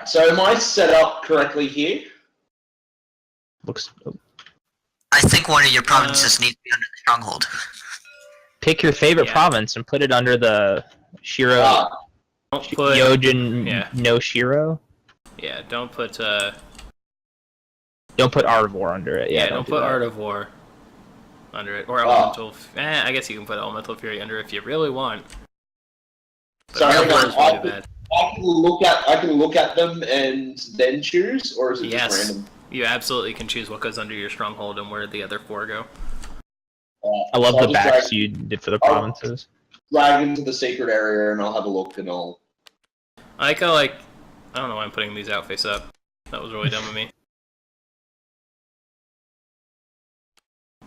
so am I set up correctly here? Looks. I think one of your provinces needs to be under the stronghold. Pick your favorite province and put it under the Shiro. Don't put Yojin no Shiro. Yeah, don't put Don't put Art of War under it. Yeah, don't put Art of War under it, or Elemental. I guess you can put Elemental Fury under it if you really want. But So Art of War is really bad. I can look at them and then choose, or is it just random? You absolutely can choose what goes under your stronghold and where the other 4 go. I love the backs you did for the provinces. Drag into the secret area and I'll have a look and I'll... I like how, I don't know why I'm putting these out face up. That was really dumb of me.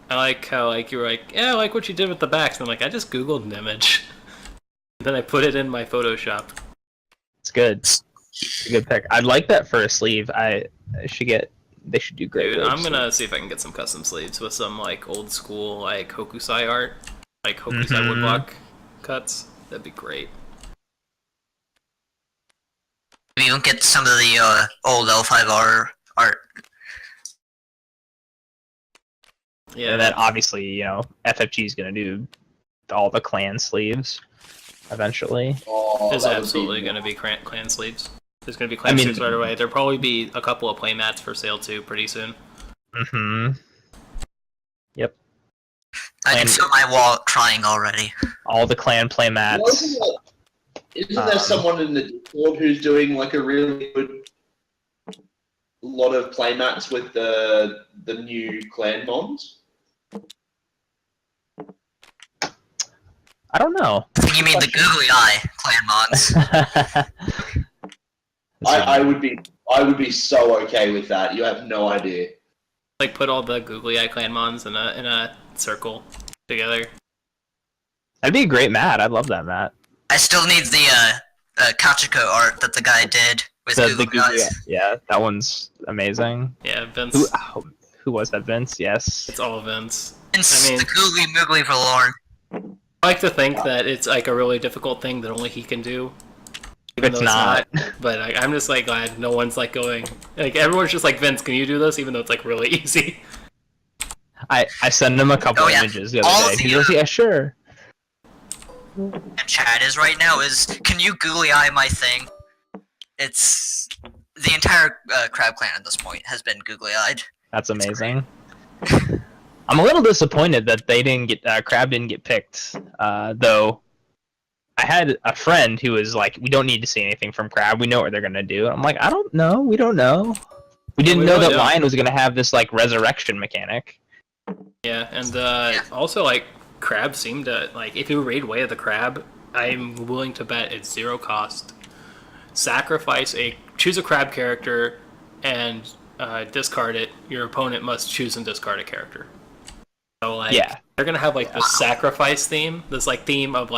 I like how, you were like, yeah, I like what you did with the backs. And I'm like, I just googled an image. Then I put it in my Photoshop. It's good. It's a good pick. I'd like that for a sleeve. They should do great. Dude, I'm gonna see if I can get some custom sleeves with some old school Hokusai art, Hokusai woodblock cuts. That'd be great. Maybe you don't get some of the old L5R art. Yeah, and then obviously, FFG is gonna do all the clan sleeves eventually. There's absolutely gonna be clan sleeves. There's going to be clan sleeves right away. There'll probably be a couple of playmats for sale too pretty soon. Yep. I can feel my wall crying already. All the clan playmats. Isn't there someone in the Discord who's doing a really good lot of playmats with the new clan mods? I don't know. You mean the googly eye clan mods? I would be so okay with that. You have no idea. Put all the googly eye clan mons in a circle together. That'd be a great mat. I'd love that mat. I still need the Kachiko art that the guy did with googly eyes. Yeah, that one's amazing. Yeah, Vince. Who was that? Vince? Yes. It's all Vince. Vince, the googly moogly for Lorne. I like to think that it's a really difficult thing that only he can do. Even it's though not. But I'm just glad no one's going. Everyone's just Vince, can you do this? Even though it's really easy. I sent him a couple images the other day. He goes, yeah, sure. And chat is right now can you googly eye my thing? It's the entire crab clan at this point has been googly eyed. That's amazing. I'm a little disappointed that they didn't get Crab didn't get picked, though. I had a friend who was like, "We don't need to see anything from Crab. We know what they're gonna do." I'm like, "I don't know. We don't know. We didn't know that Lion was gonna have this resurrection mechanic." Yeah, and also Crab seemed to if you raid Way of the Crab, I'm willing to bet it's 0 cost. Choose a Crab character, and discard it. Your opponent must choose and discard a character. So they're gonna have this sacrifice theme, this theme of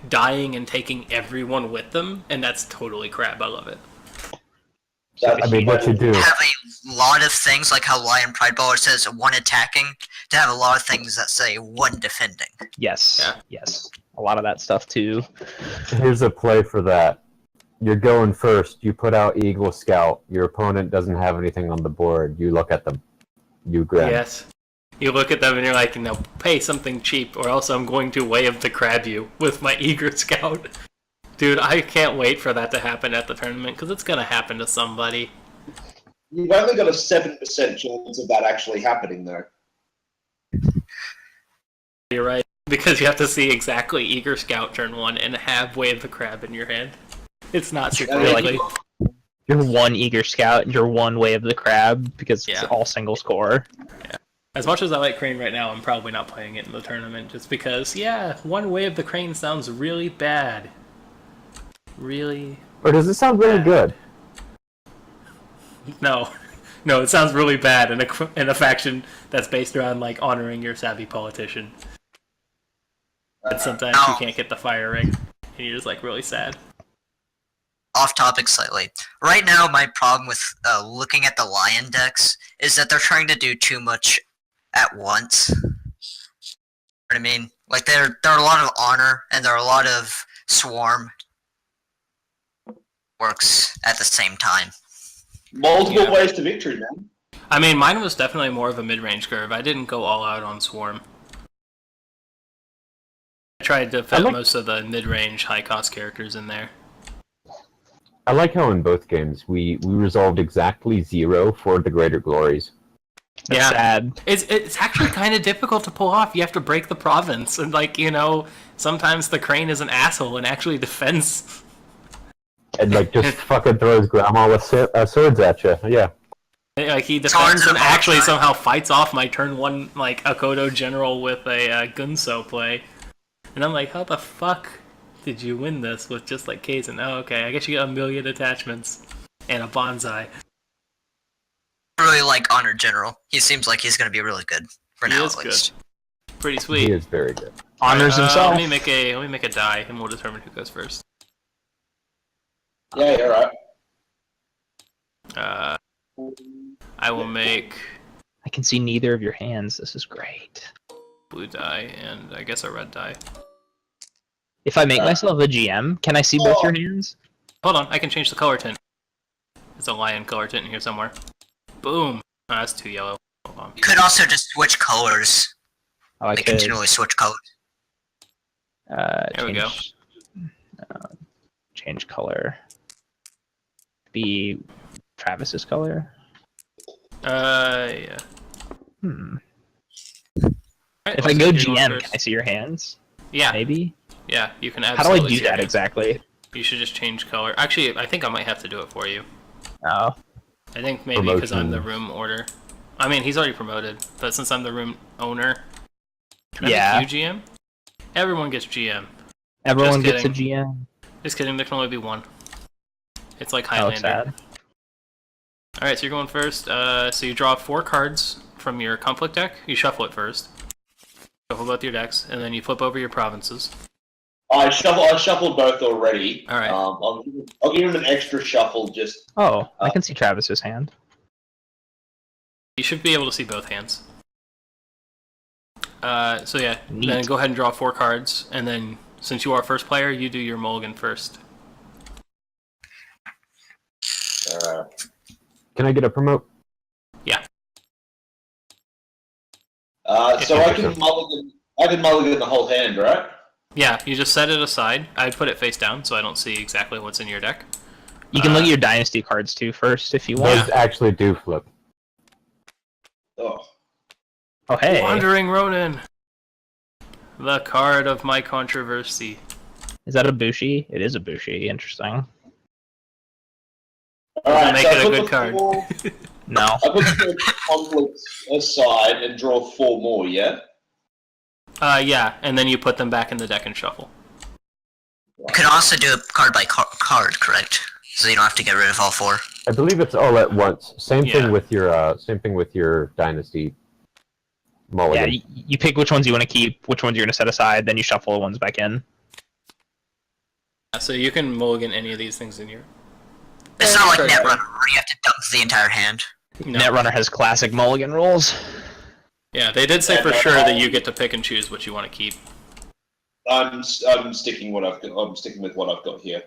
dying and taking everyone with them, and that's totally Crab. I love it. What you do. Have a lot of things like how Lion Pride Baller says 1 attacking, to have a lot of things that say 1 defending. Yes. Yeah. Yes. A lot of that stuff too. Here's a play for that. You're going first. You put out Eagle Scout. Your opponent doesn't have anything on the board. You look at them. You grab. Yes. You look at them and you're like, no, pay something cheap, or else I'm going to Way of the Crab you with my Eager Scout. Dude, I can't wait for that to happen at the tournament, because it's going to happen to somebody. You've only got a 7% chance of that actually happening, though. You're right, because you have to see exactly Eager Scout turn 1 and have Way of the Crab in your hand. It's not super likely. You're 1 Eager Scout, and you're 1 Way of the Crab, because it's all single score. Yeah. As much as I like Crane right now, I'm probably not playing it in the tournament, just because, 1 Way of the Crane sounds really bad. Really. Or does it sound really good? No, it sounds really bad in a faction that's based around honoring your savvy politician. But sometimes you can't get the fire ring, and you're just really sad. Off topic slightly. Right now, my problem with looking at the Lion decks is that they're trying to do too much at once. You know what I mean? There are a lot of honor and there are a lot of swarm works at the same time. Multiple ways to victory, man. I mean, mine was definitely more of a mid-range curve. I didn't go all out on Swarm. I tried to fit most of the mid-range, high-cost characters in there. I like how in both games we resolved exactly 0 for the greater glories. That's sad. It's actually kind of difficult to pull off. You have to break the province, and like, you know, sometimes the Crane is an asshole and actually defends. And like just fucking throws grandma with swords at you. Yeah. Like he defends and actually somehow fights off my turn 1 like Akodo general with a Gunso play. And I'm like, how the fuck did you win this with just like Kaizen? Oh, okay, I guess you get 1,000,000 attachments and a bonsai. I really like Honor General. He seems like he's going to be really good for now, at least. Good. Pretty sweet. He is very good. Honors himself. Let me make a die, and we'll determine who goes first. Yeah, you're right. I will make I can see neither of your hands. This is great. blue die and I guess a red die. If I make myself a GM, can I see both your hands? Hold on, I can change the color tint. There's a lion color tint in here somewhere. Boom. Oh, that's too yellow. Hold on. You could also just switch colors. Oh, I They could. continually switch colors. There we go. Change color. Be Travis's color. Yeah. Right, If I go GM, can I see your hands? Yeah. Maybe? Yeah, you can How do absolutely I do see your that hands. exactly? You should just change color. Actually, I think I might have to do it for you. Oh. I think maybe because I'm the room order. I mean, he's already promoted, but since I'm the room owner, can I make you GM? Everyone gets GM. Everyone Just gets a kidding. GM? Just kidding, there can only be one. It's like Oh, Highlander. sad. Alright, so you're going first. So you draw 4 cards from your conflict deck. You shuffle it first. Shuffle both your decks, and then you flip over your provinces. I shuffled both already. All right. I'll give him an extra shuffle. Just Oh, I can see Travis's hand. You should be able to see both hands. So yeah, Neat. then go ahead and draw 4 cards, and then since you are first player, you do your mulligan first. Can I get a promote? Yeah. So I can mulligan. I can mulligan the whole hand, right? Yeah, you just set it aside. I put it face down so I don't see exactly what's in your deck. You can look at your dynasty cards too first if you want. Those actually do flip. Oh. Oh, hey. Wandering Ronin! The card of my controversy. Is that a Bushi? It is a Bushi. Interesting. Alright, make so it I a put good the card. No. I put the conflicts aside and draw 4 more, yeah? Yeah, and then you put them back in the deck and shuffle. You could also do it card by card, correct? So you don't have to get rid of all 4. I believe it's all at once. Same Yeah. thing with your dynasty mulligan. Yeah, you pick which ones you want to keep, which ones you're going to set aside, then you shuffle the ones back in. So you can mulligan any of these things in your... It's not like Netrunner where you have to dump the entire hand. No. Netrunner has classic mulligan rules. Yeah, they did say for sure that you get to pick and choose what you want to keep. I'm sticking what I've got. I'm sticking with what I've got here.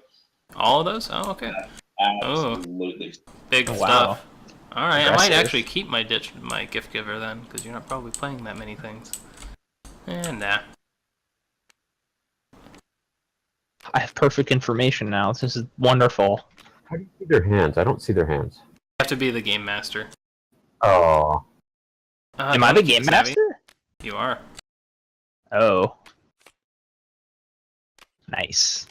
All of those? Oh, okay. Absolutely. Big Oh, wow. stuff. Alright, I might Aggressive. actually keep my gift giver then, because you're not probably playing that many things. Nah. I have perfect information now. This is wonderful. How do you see their hands? I don't see their hands. You have to be the game master. Oh. Am I the game Savvy? master? You are. Oh. Nice.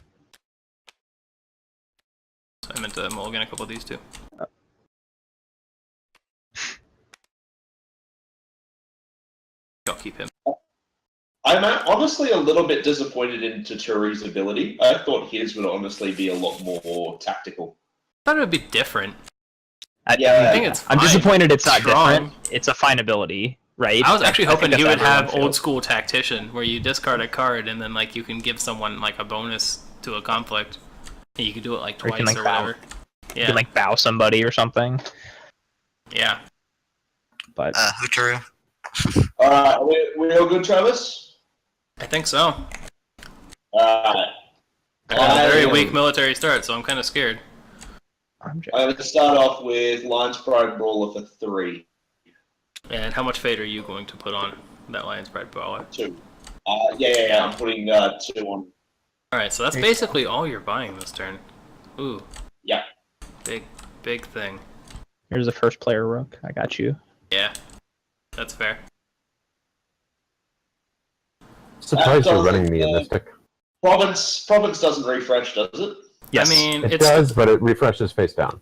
So I meant to mulligan a couple of these too. I'll keep him. I'm honestly a little bit disappointed in Taturi's ability. I thought his would honestly be a lot more tactical. I thought it would be different. I think it's I'm fine. disappointed it's not Strong. different. It's a fine ability, right? I was actually think hoping that's he would how everyone have old feels. school tactician, where you discard a card and then like you can give someone like a bonus to a conflict. And you can do it like Or you twice can, like, or bow. whatever. You Yeah. can like bow somebody or something. Yeah. But Hootaru. Alright, we all good, Travis? I think so. Alright. I got a very weak military start, so I'm kind of scared. I'm going to start off with Lion's Pride Brawler for 3. And how much fate are you going to put on that Lion's Pride Brawler? 2. Yeah. I'm putting 2 on. Alright, so that's basically all you're buying this turn. Ooh. Yeah. Big thing. Here's the first player rook. I got you. Yeah. That's fair. Surprised you're running me in this deck. Province doesn't refresh, does it? Yes. I mean, It it's does, but it refreshes face down.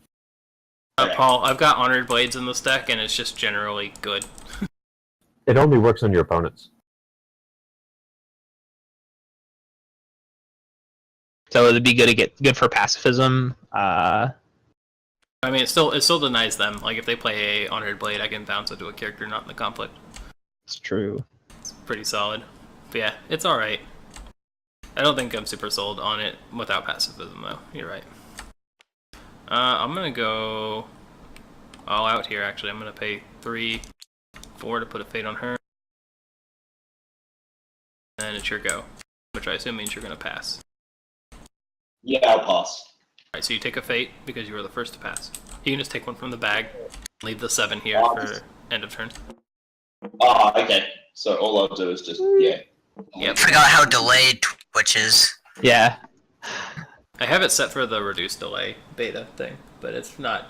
Paul, I've got Honored Blades in this deck, and it's just generally good. It only works on your opponents. So it'd be good for pacifism. I mean, it still denies them. Like, if they play a Honored Blade, I can bounce it to a character not in the conflict. It's true. It's pretty solid. But yeah, it's alright. I don't think I'm super sold on it without pacifism, though. You're right. I'm gonna go all out here, actually. I'm gonna pay 3, 4 to put a fate on her. And it's your go. Which I assume means you're gonna pass. Yeah, I'll pass. Alright, so you take a fate because you were the first to pass. You can just take one from the bag, leave the 7 here for end of turn. Okay. So all I'll do is just, yeah. Yep. Forgot how delayed Twitch is. Yeah. I have it set for the reduced delay beta thing, but it's not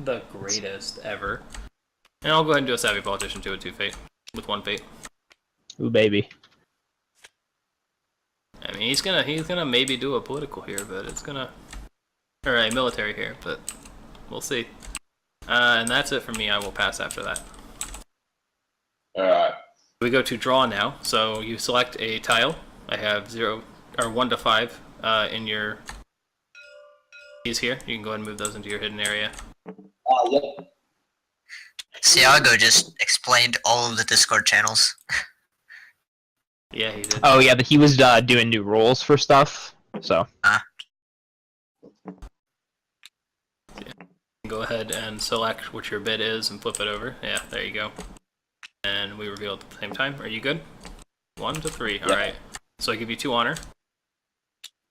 the greatest ever. And I'll go ahead and do a Savvy Politician too with 2 fate, with 1 fate. Ooh, baby. I mean, he's gonna maybe do a political here, but it's gonna, or a military here, but we'll see. And that's it for me. I will pass after that. Alright. We go to draw now. So you select a tile. I have 1 to 5 in your keys here. You can go ahead and move those into your hidden area. Yep. Siago just explained all of the Discord channels. Yeah, he did. Oh yeah, but he was doing new rules for stuff. So. Go ahead and select what your bid is and flip it over. Yeah, there you go. And we reveal at the same time. Are you good? 1 to 3. Yep. Alright. So I give you 2 honor.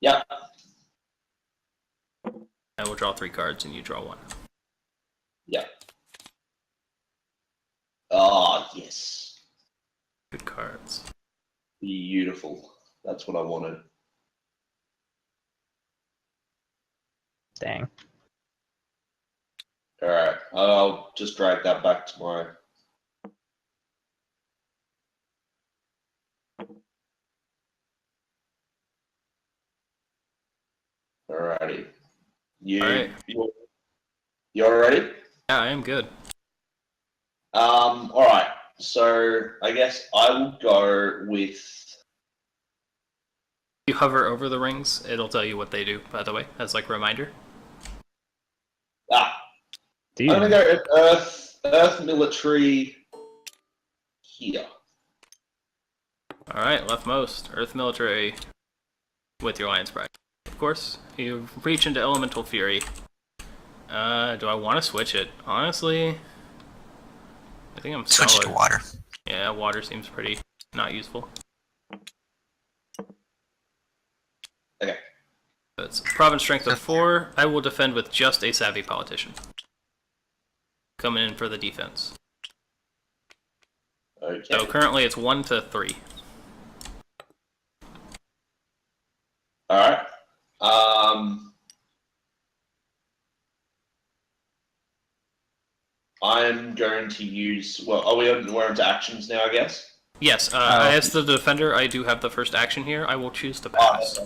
Yep. And we'll draw 3 cards and you draw 1. Yep. Oh, yes. Good cards. Beautiful. That's what I wanted. Dang. Alright. I'll just drag that back tomorrow. Alrighty. Alright. You all ready? Yeah, I am good. Alright. So I guess I will go with. If you hover over the rings, it'll tell you what they do, by the way, as like a reminder. I'm gonna go with Earth Military here. Alright, leftmost. Earth Military with your Lion's Pride. Of course, you reach into Elemental Fury. Do I want to switch it? Honestly, I think I'm Switch solid. to water. Yeah, water seems pretty not useful. Okay. So it's Province Strength of 4. I will defend with just a Savvy Politician. Coming in for the defense. Okay. So currently it's 1 to 3. Alright. I'm going to use. Well, we're into actions now, I guess. Yes, as the defender, I do have the first action here. I will choose to pass.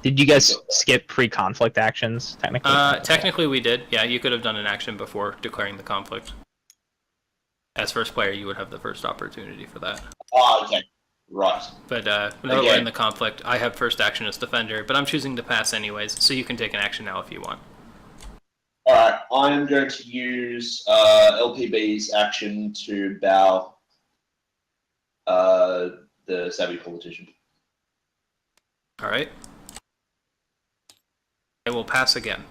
Did you guys skip pre-conflict actions, technically? Technically we did. Yeah, you could have done an action before declaring the conflict. As first player, you would have the first opportunity for that. Okay. Right. But whenever we're in the conflict, I have first action as defender, but I'm choosing to pass anyways, so you can take an action now if you want. Alright, I'm going to use LPB's action to bow the Savvy Politician. Alright. I will pass again.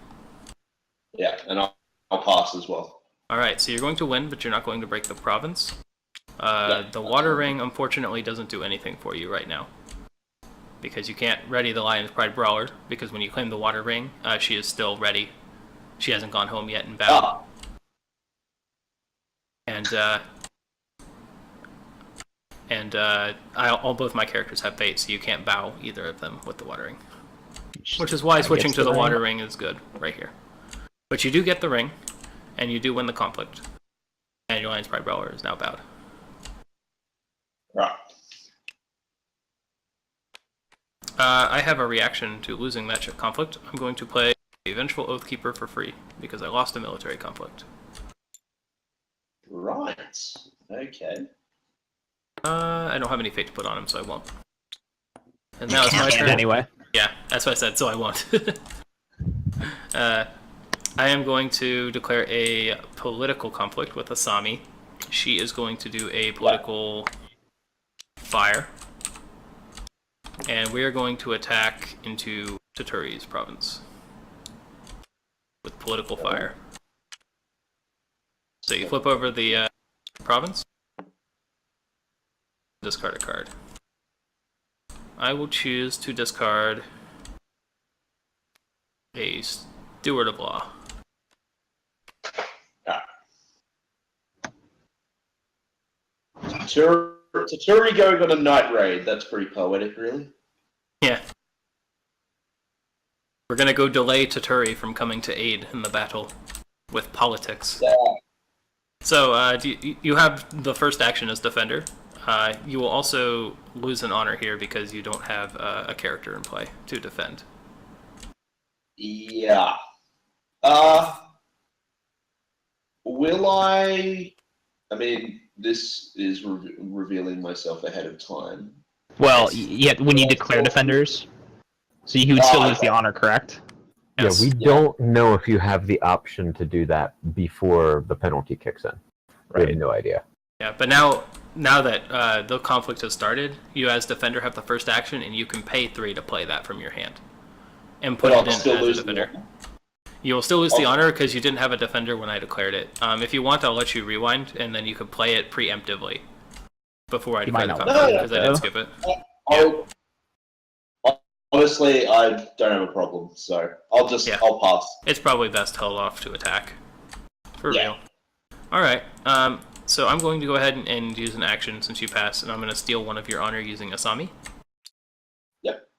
Yeah, and I'll pass as well. Alright, so you're going to win, but you're not going to break the province. The Water Ring, unfortunately, doesn't do anything for you right now. Because you can't ready the Lion's Pride Brawler, because when you claim the Water Ring, she is still ready She hasn't gone home yet in battle. Ah, All both my characters have fate, so you can't bow either of them with the water ring. Which is why switching to the water ring is good right here. But you do get the ring, and you do win the conflict. And your Lion's Pride Brawler is now bowed. right. I have a reaction to losing that conflict. I'm going to play a Vengeful Oathkeeper for free, because I lost a military conflict. Right. Okay. I don't have any fate to put on him, so I won't. And now it's my And turn. anyway. Yeah, that's what I said, so I won't. I am going to declare a political conflict with Asami. She is going to do a political fire. And we are going to attack into Toturi's province with political fire. So you flip over the province, discard a card. I will choose to discard a Steward of Law. Taturi going on a night raid. That's pretty poetic, really. Yeah. We're gonna go delay Toturi from coming to aid in the battle with politics. Yeah. So, you have the first action as defender. You will also lose an honor here because you don't have a character in play to defend. Yeah. Will I mean, this is revealing myself ahead of time. Well, yeah, when you declare defenders, so he would still lose the honor, correct? Yes. Yeah, we don't know if you have the option to do that before the penalty kicks in. We have no idea. Yeah, but now that the conflict has started, you as defender have the first action, and you can pay 3 to play that from your hand and put it in as a defender. You will still lose the honor because you didn't have a defender when I declared it. If you want, I'll let you rewind, and then you can play it preemptively before I declare the conflict, because I did skip it. Honestly, I don't have a problem, so I'll pass. It's probably best held off to attack. For real. Alright, so I'm going to go ahead and use an action since you passed, and I'm going to steal one of your honor using Asami. Yep.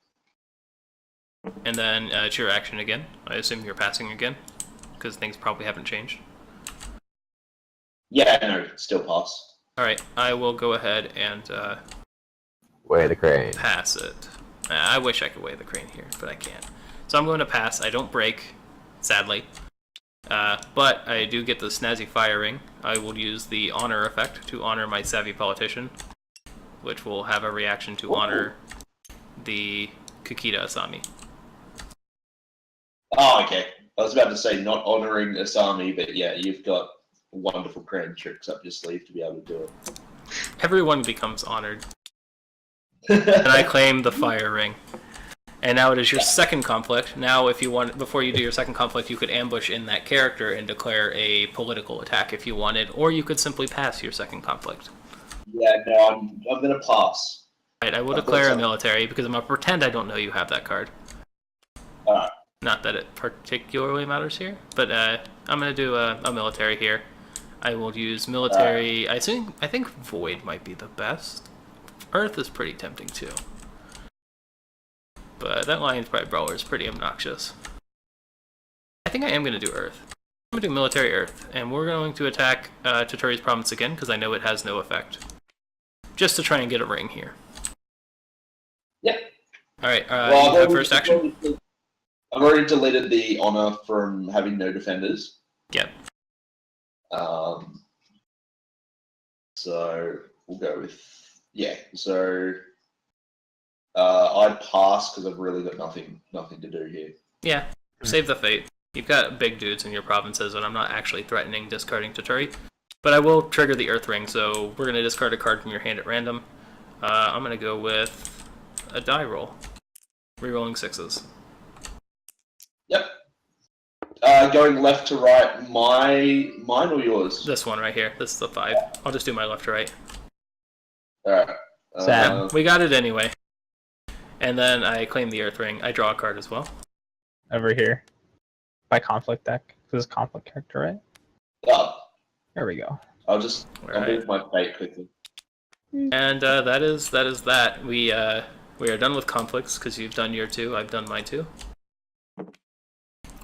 And then it's your action again. I assume you're passing again, because things probably haven't changed. Yeah, no, still pass. Alright, I will go ahead and Weigh the crane. pass it. I wish I could weigh the crane here, but I can't. So I'm going to pass. I don't break, sadly. But I do get the snazzy fire ring. I will use the honor effect to honor my savvy politician, which will have a reaction to honor the Kikita Asami. Oh, okay. I was about to say not honoring Asami, but yeah, you've got wonderful crane tricks up your sleeve to be able to do it. Everyone becomes honored. And I claim the fire ring. And now it is your second conflict. Now, if you want, before you do your second conflict, you could ambush in that character and declare a political attack if you wanted, or you could simply pass your second conflict. Yeah, no, I'm gonna pass. Right, I will declare a military because I'm gonna pretend I don't know you have that card. Alright. Not that it particularly matters here, but I'm gonna do a military here. I will use military. I think Void might be the best. Earth is pretty tempting too. But that Lion's Pride Brawler is pretty obnoxious. I think I am going to do Earth. I'm going to do Military Earth, and we're going to attack Toturi's province again, because I know it has no effect. Just to try and get a ring here. Yep. Alright, you have first action? I've already deleted the honor from having no defenders. Yep. So, we'll go with... Yeah, so... I'd pass because I've really got nothing to do here. Yeah, save the fate. You've got big dudes in your provinces, and I'm not actually threatening discarding Toturi. But I will trigger the Earth Ring, so we're going to discard a card from your hand at random. I'm going to go with a die roll. Rerolling 6s. Yep. Going left to right, mine or yours? This one right here. This is the 5. I'll just do my left to right. Alright. Sam. We got it anyway. And then I claim the Earth Ring. I draw a card as well. Over here. By conflict deck. This is conflict character, right? Oh, There we go. I'll Alright. move my fate quickly. And that is that. We are done with conflicts because you've done your 2. I've done my 2.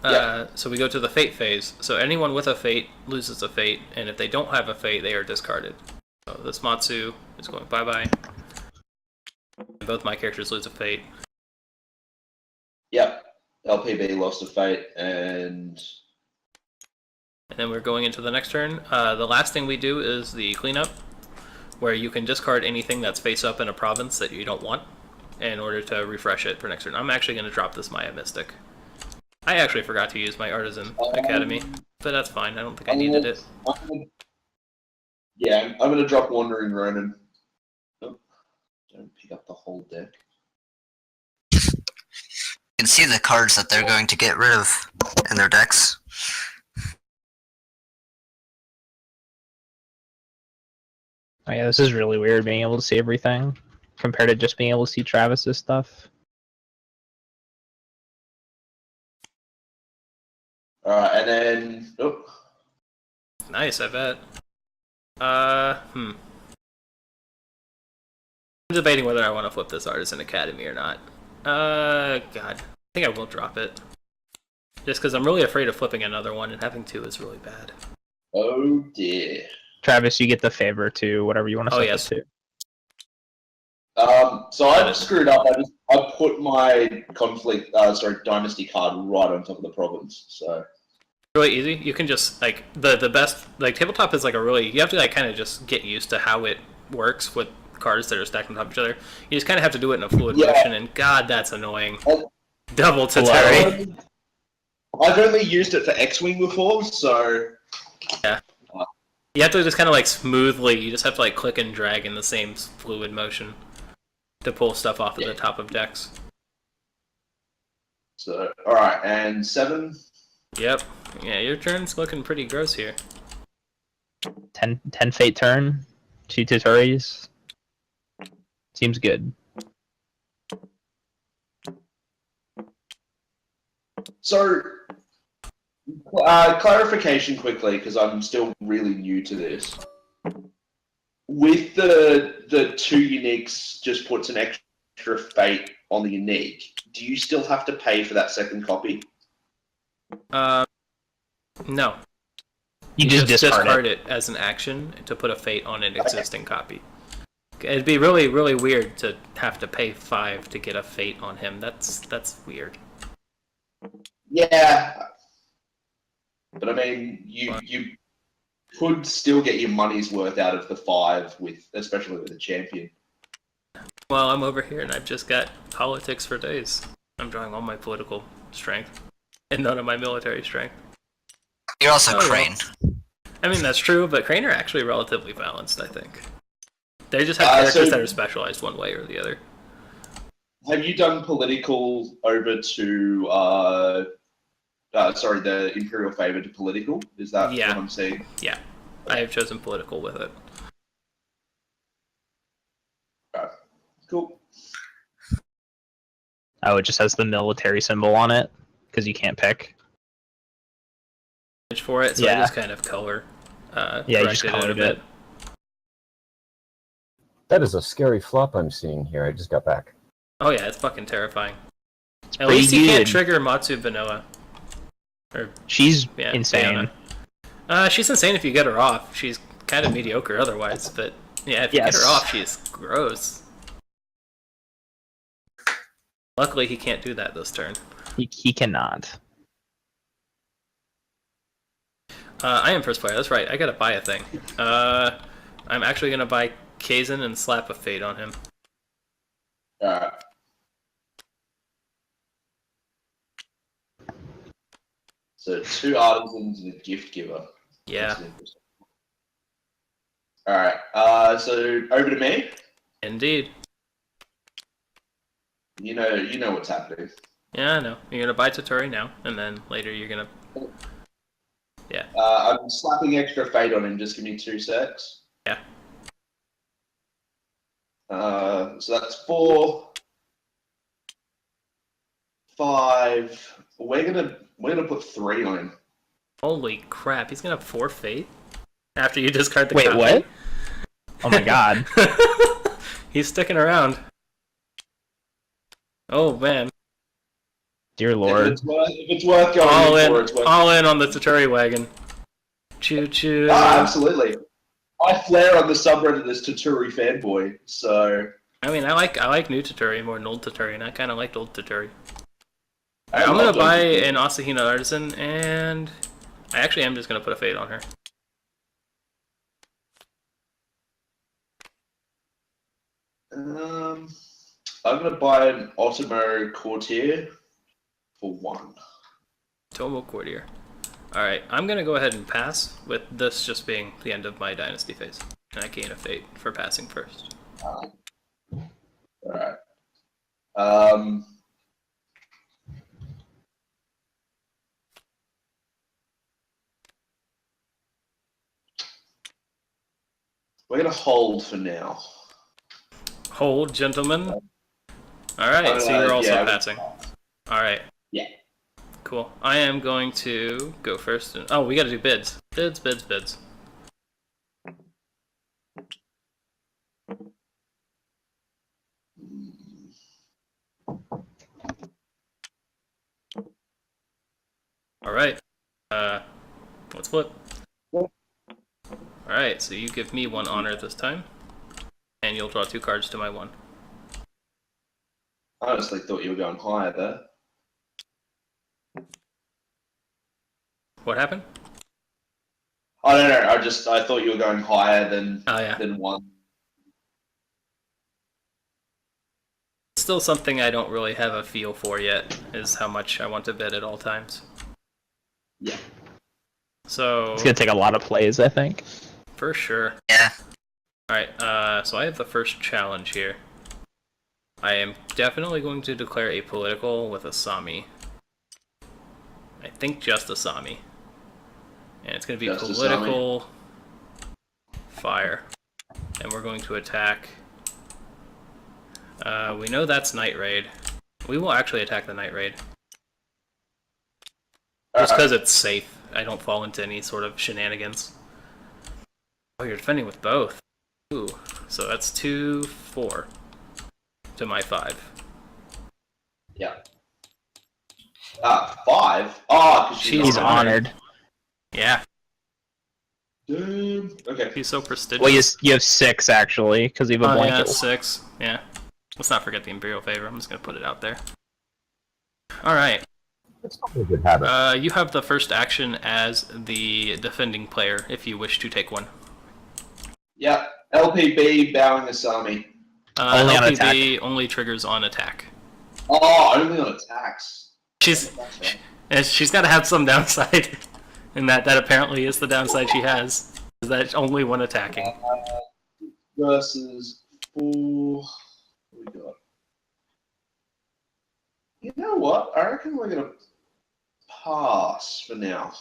So we go to the fate phase. So anyone with a fate loses a fate, and if they don't have a fate, they are discarded. So this Matsu is going bye-bye. Both my characters lose a fate. Yep. LPB lost a fate, and then we're going into the next turn. The last thing we do is the cleanup, where you can discard anything that's face up in a province that you don't want in order to refresh it for next turn. I'm actually going to drop this Maya Mystic. I actually forgot to use my Artisan Academy, but that's fine. I don't think I needed it. I'm going to drop Wandering Ronin. Oh, don't pick up the whole deck. You can see the cards that they're going to get rid of in their decks. Oh yeah, this is really weird being able to see everything compared to just being able to see Travis's stuff. Alright, and then... Oh. Nice, I bet. I'm debating whether I want to flip this Artisan Academy or not. God. I think I will drop it. Just because I'm really afraid of flipping another one, and having 2 is really bad. Oh dear. Travis, you get the favor to whatever you want to set yes. it to. So I screwed up. I put my Dynasty card right on top of the province. So really easy. You can just like the best tabletop is like a really you have to kind of just get used to how it works with cards that are stacked on top of each other. You just kind of have to do it in a fluid motion, and God, that's annoying. Double Tatari. I've only used it for X-Wing before, so yeah. You have to just kind of smoothly. You just have to click and drag in the same fluid motion to pull stuff off of the top of decks. So all right, and 7. Yep. Yeah, your turn's looking pretty gross here. 10 fate turn, 2 Tataris. Seems good. So, clarification quickly, because I'm still really new to this. With the 2 uniques, just puts an extra fate on the unique. Do you still have to pay for that second copy? No. You just discard it as an action to put a fate on an existing copy. It'd be really, really weird to have to pay 5 to get a fate on him. That's weird. Yeah. But I mean, you could still get your money's worth out of the 5 especially with the champion. Well, I'm over here and I've just got politics for days. I'm drawing all my political strength and none of my military strength. You're also Crane. Well. I mean, that's true, but Crane are actually relatively balanced, I think. They just have characters that are specialized one way or the other. Have you done political over to, the Imperial favor to political? Is that what I'm saying? Yeah, I have chosen political with it. Right. Cool. Oh, it just has the military symbol on it, because you can't pick. For it, so I just kind of color. You just colored it. That is a scary flop I'm seeing here. I just got back. Oh yeah, it's fucking terrifying. It's At least you can't trigger Matsu Banoa. She's insane. She's insane if you get her off. She's kind of mediocre otherwise, but yeah, if you get her off, she's gross. Luckily, he can't do that this turn. He cannot. I am first player, that's right. I gotta buy a thing. I'm actually gonna buy Kazin and slap a fate on him. So 2 artisans and a gift giver. Yeah. Alright, so over to me. Indeed. You know what's happening. Yeah, I know. You're gonna buy Taturi now, and then later you're gonna... Yeah. I'm slapping extra fate on him, just give me 2 secs. Yeah. So that's 4, 5. We're gonna put 3 on him. Holy crap, he's gonna forfeit after you discard the Wait, copy? what? Oh my god. He's sticking around. Oh man. Dear If lord. it's worth going All in for, in, it's worth all in on the Taturi wagon. Choo choo. Ah, absolutely. I flare on the subreddit as Taturi fanboy, so... I mean, I like new Taturi more than old Taturi, and I kind of liked old Taturi. I Alright, I'm gonna love buy those. an Asahina Artisan, and I actually am just gonna put a fade on her. I'm gonna buy an Ottomo Courtier for 1. Tomo Courtier. Alright, I'm gonna go ahead and pass, with this just being the end of my dynasty phase. And I gain a fate for passing first. Alright. We're gonna hold for now. Hold, gentlemen. Alright, so you're also passing. Alright. Yeah. Cool. I am going to go first. And, oh, we gotta do bids. Bids. Alright. Let's flip. Alright, so you give me 1 honor this time. And you'll draw 2 cards to my 1. I honestly thought you were going higher there. What happened? I don't know. I thought you were going higher than Oh yeah. than 1. It's still something I don't really have a feel for yet, is how much I want to bid at all times. Yeah. So It's gonna take a lot of plays, I think. for sure. Yeah. Alright, so I have the first challenge here. I am definitely going to declare a political with Asami. I think just Asami. And it's going to be Just political fire. And we're going to attack. We know that's Night Raid. We will actually attack the Night Raid. Just because it's safe. I don't fall into any sort of shenanigans. Oh, you're defending with both. Ooh, so that's 2-4 to my 5. Yeah. 5? Oh, because She's He's honored. honored. Yeah, Damn. Okay. he's so prestigious. Well, you have 6 actually, because you have a Oh yeah, blanket. 6. Yeah. Let's not forget the Imperial Favor. I'm just gonna put it out there. Alright. It's probably a good habit. You have the first action as the defending player, if you wish to take one. Yeah. LPB bowing Asami. Only on LPB only triggers on attack. Oh, only on attacks. She's got to have some downside, and that apparently is the downside she has. Is that only one attacking. Versus 4. What we got? You know what? I reckon we're gonna pass for now.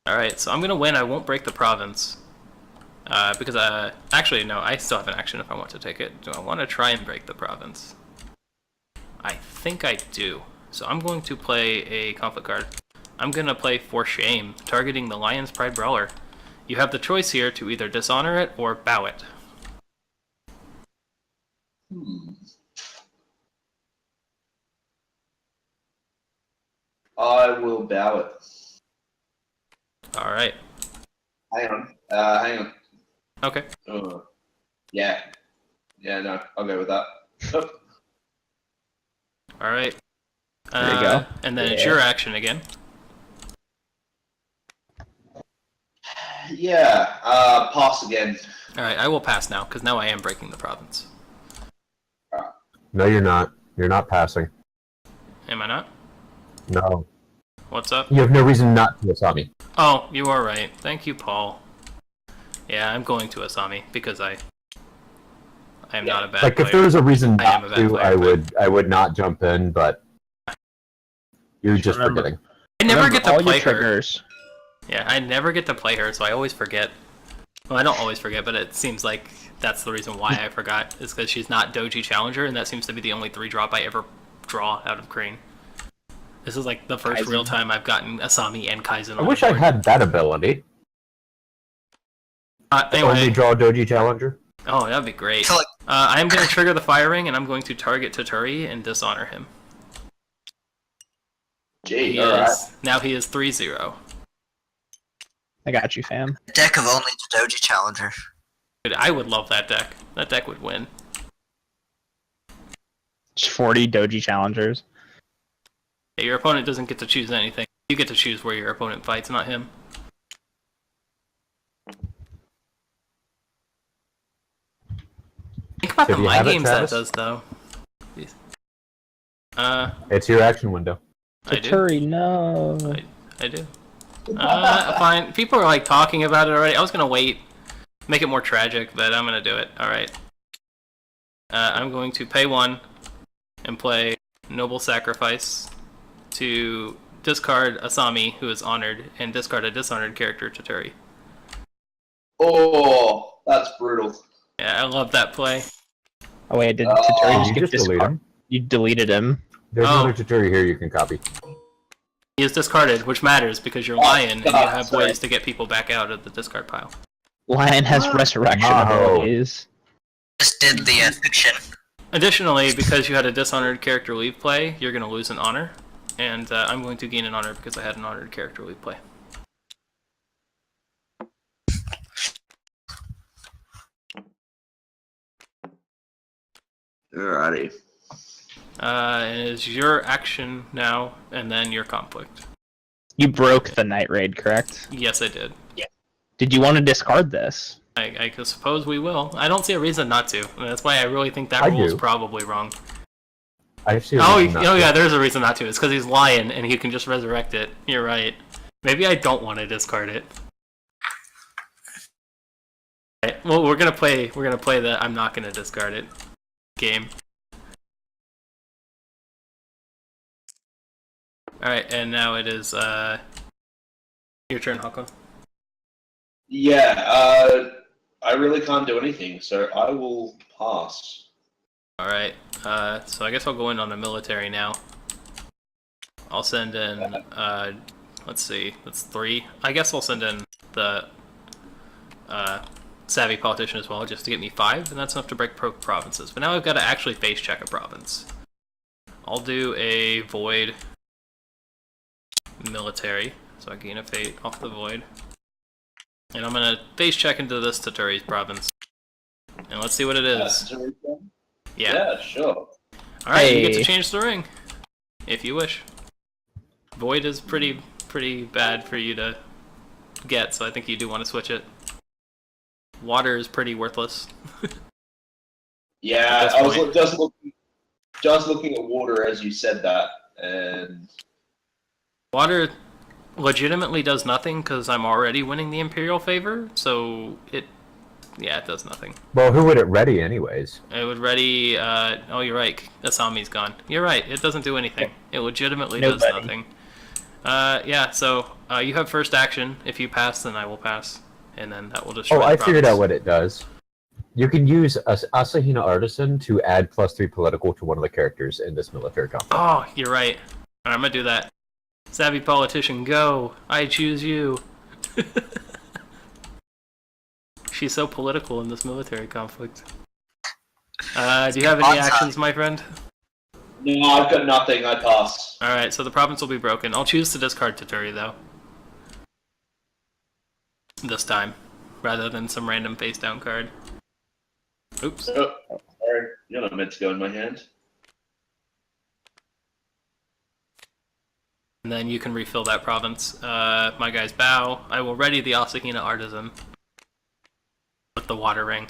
Alright, so I'm gonna win. I won't break the province. Because, actually, no, I still have an action if I want to take it. Do I want to try and break the province? I think I do. So I'm going to play a conflict card. I'm going to play For Shame, targeting the Lion's Pride Brawler. You have the choice here to either dishonor it or bow it. I will bow it. Alright. Hang on. Hang on. Okay. Yeah. Yeah, no, I'll go with that. Oh. Alright. There you go. And then it's your action again. Yeah, pass again. Alright, I will pass now, because now I am breaking the province. No, you're not. You're not passing. Am I not? No. What's up? You have no reason not to, Asami. Oh, you are right. Thank you, Paul. Yeah, I'm going to Asami, because I am not a bad Like, player. if there was a reason I am not a bad to, player, I would not jump in, but you're just Remember- forgetting. I never Remember, get to all play your her. triggers. Yeah, I never get to play her, so I always forget. Well, I don't always forget, but it seems like that's the reason why I forgot, is because she's not Doji Challenger, and that seems to be the only 3-drop I ever draw out of Crane. This is like the first Kaizen. real time I've gotten Asami and Kaizen. I wish I had that ability. Anyway. Only draw Doji Challenger. Oh, that'd be great. So, like, I'm going to trigger the fire ring, and I'm going to target Toturi and dishonor him. Gee, alright. Now he is 3-0. I got you, fam. deck of only Doji Challenger. Dude, I would love that deck. That deck would win. Just 40 Doji challengers. Yeah, your opponent doesn't get to choose anything. You get to choose where your opponent fights, not him. Think about So the do you my have it, games that Travis? does, though. It's your action window. I do. Toturi, no. I do. Fine. People are like talking about it already. I was gonna wait, make it more tragic, but I'm gonna do it. All right. I'm going to pay 1 and play Noble Sacrifice to discard Asami, who is honored, and discard a dishonored character, Toturi. Oh, that's brutal. Yeah, I love that play. Oh wait, did Oh, Toturi You just get just delete discarded? him. You deleted him. There's Oh. another tutorial here you can copy. He is discarded, which matters because you're Lion and you God, have sorry. ways to get people back out of the discard pile. Lion has resurrection No. abilities. Just did the fiction. Additionally, because you had a dishonored character leave play, you're going to lose an honor, and I'm going to gain an honor because I had an honored character leave play. Alrighty. And it is your action now, and then your conflict. You broke the night raid, correct? Yes, I did. Did you want to discard this? I suppose we will. I don't see a reason not to. And that's why I really think that I rule is do. probably wrong. I see. Oh, yeah, there's a reason not to. It's because he's Lion, and he can just resurrect it. You're right. Maybe I don't want to discard it. Right, well, we're gonna play the I'm not gonna discard it game. Alright, and now it is your turn, Hakon. Yeah, I really can't do anything, so I will pass. Alright, so I guess I'll go in on the military now. I'll send in, let's see, that's 3. I guess I'll send in the Savvy Politician as well, just to get me 5, and that's enough to break provinces. But now I've got to actually face check a province. I'll do a Void military, so I gain a fate off the Void. And I'm going to face check into this Toturi's province. And let's see what it is. Yeah. Sure. Alright, you get to Hey. change the ring. If you wish. Void is pretty bad for you to get, so I think you do want to switch it. Water is pretty worthless. Yeah, At this I was point. just looking at water as you said that, and Water legitimately does nothing because I'm already winning the Imperial favor, so it does nothing. Well, who would it ready anyways? It would ready, oh, you're right, Asami's gone. You're right, it doesn't do anything. It legitimately does Nobody. nothing. Yeah, so you have first action. If you pass, then I will pass. And then that will destroy Oh, the I figured province. out what it does. You can use Asahina Artisan to add +3 political to one of the characters in this military conflict. Oh, you're right. Alright, I'm gonna do that. Savvy politician, go! I choose you! She's so political in this military conflict. Do you have any actions, my friend? no, I've got nothing. I pass. Alright, so the province will be broken. I'll choose to discard Toturi, though. This time. Rather than some random face-down card. Oops. Oh, sorry, you're not meant to go in my hand. And then you can refill that province. My guys bow. I will ready the Asahina Artisan. With the water ring.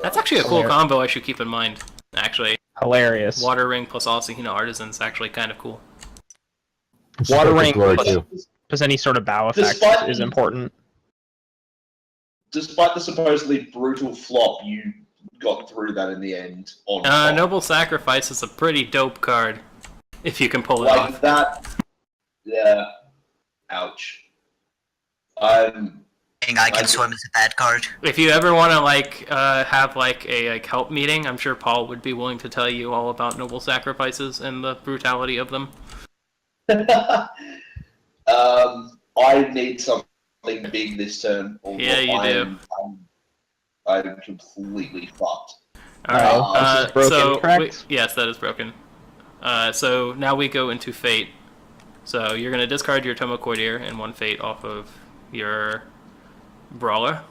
That's actually a cool combo I should keep in mind, actually. Hilarious. Water ring plus Asahina Artisan is actually kind of cool. Water ring Glory plus, too. plus any sort of bow effect Despite- is important. Despite the supposedly brutal flop, you got through that in the end. On top. Noble Sacrifice is a pretty dope card. If you can pull it like off. that. Yeah. Ouch. I'm. Saying I can swim is a bad card. If you ever want to have a help meeting, I'm sure Paul would be willing to tell you all about Noble Sacrifices and the brutality of them. I need something big this turn. Or Yeah, you do. I'm completely fucked. Alright, this is broken, so correct? yes, that is broken. So now we go into fate. So you're gonna discard your Tomo Courtier and 1 fate off of your brawler.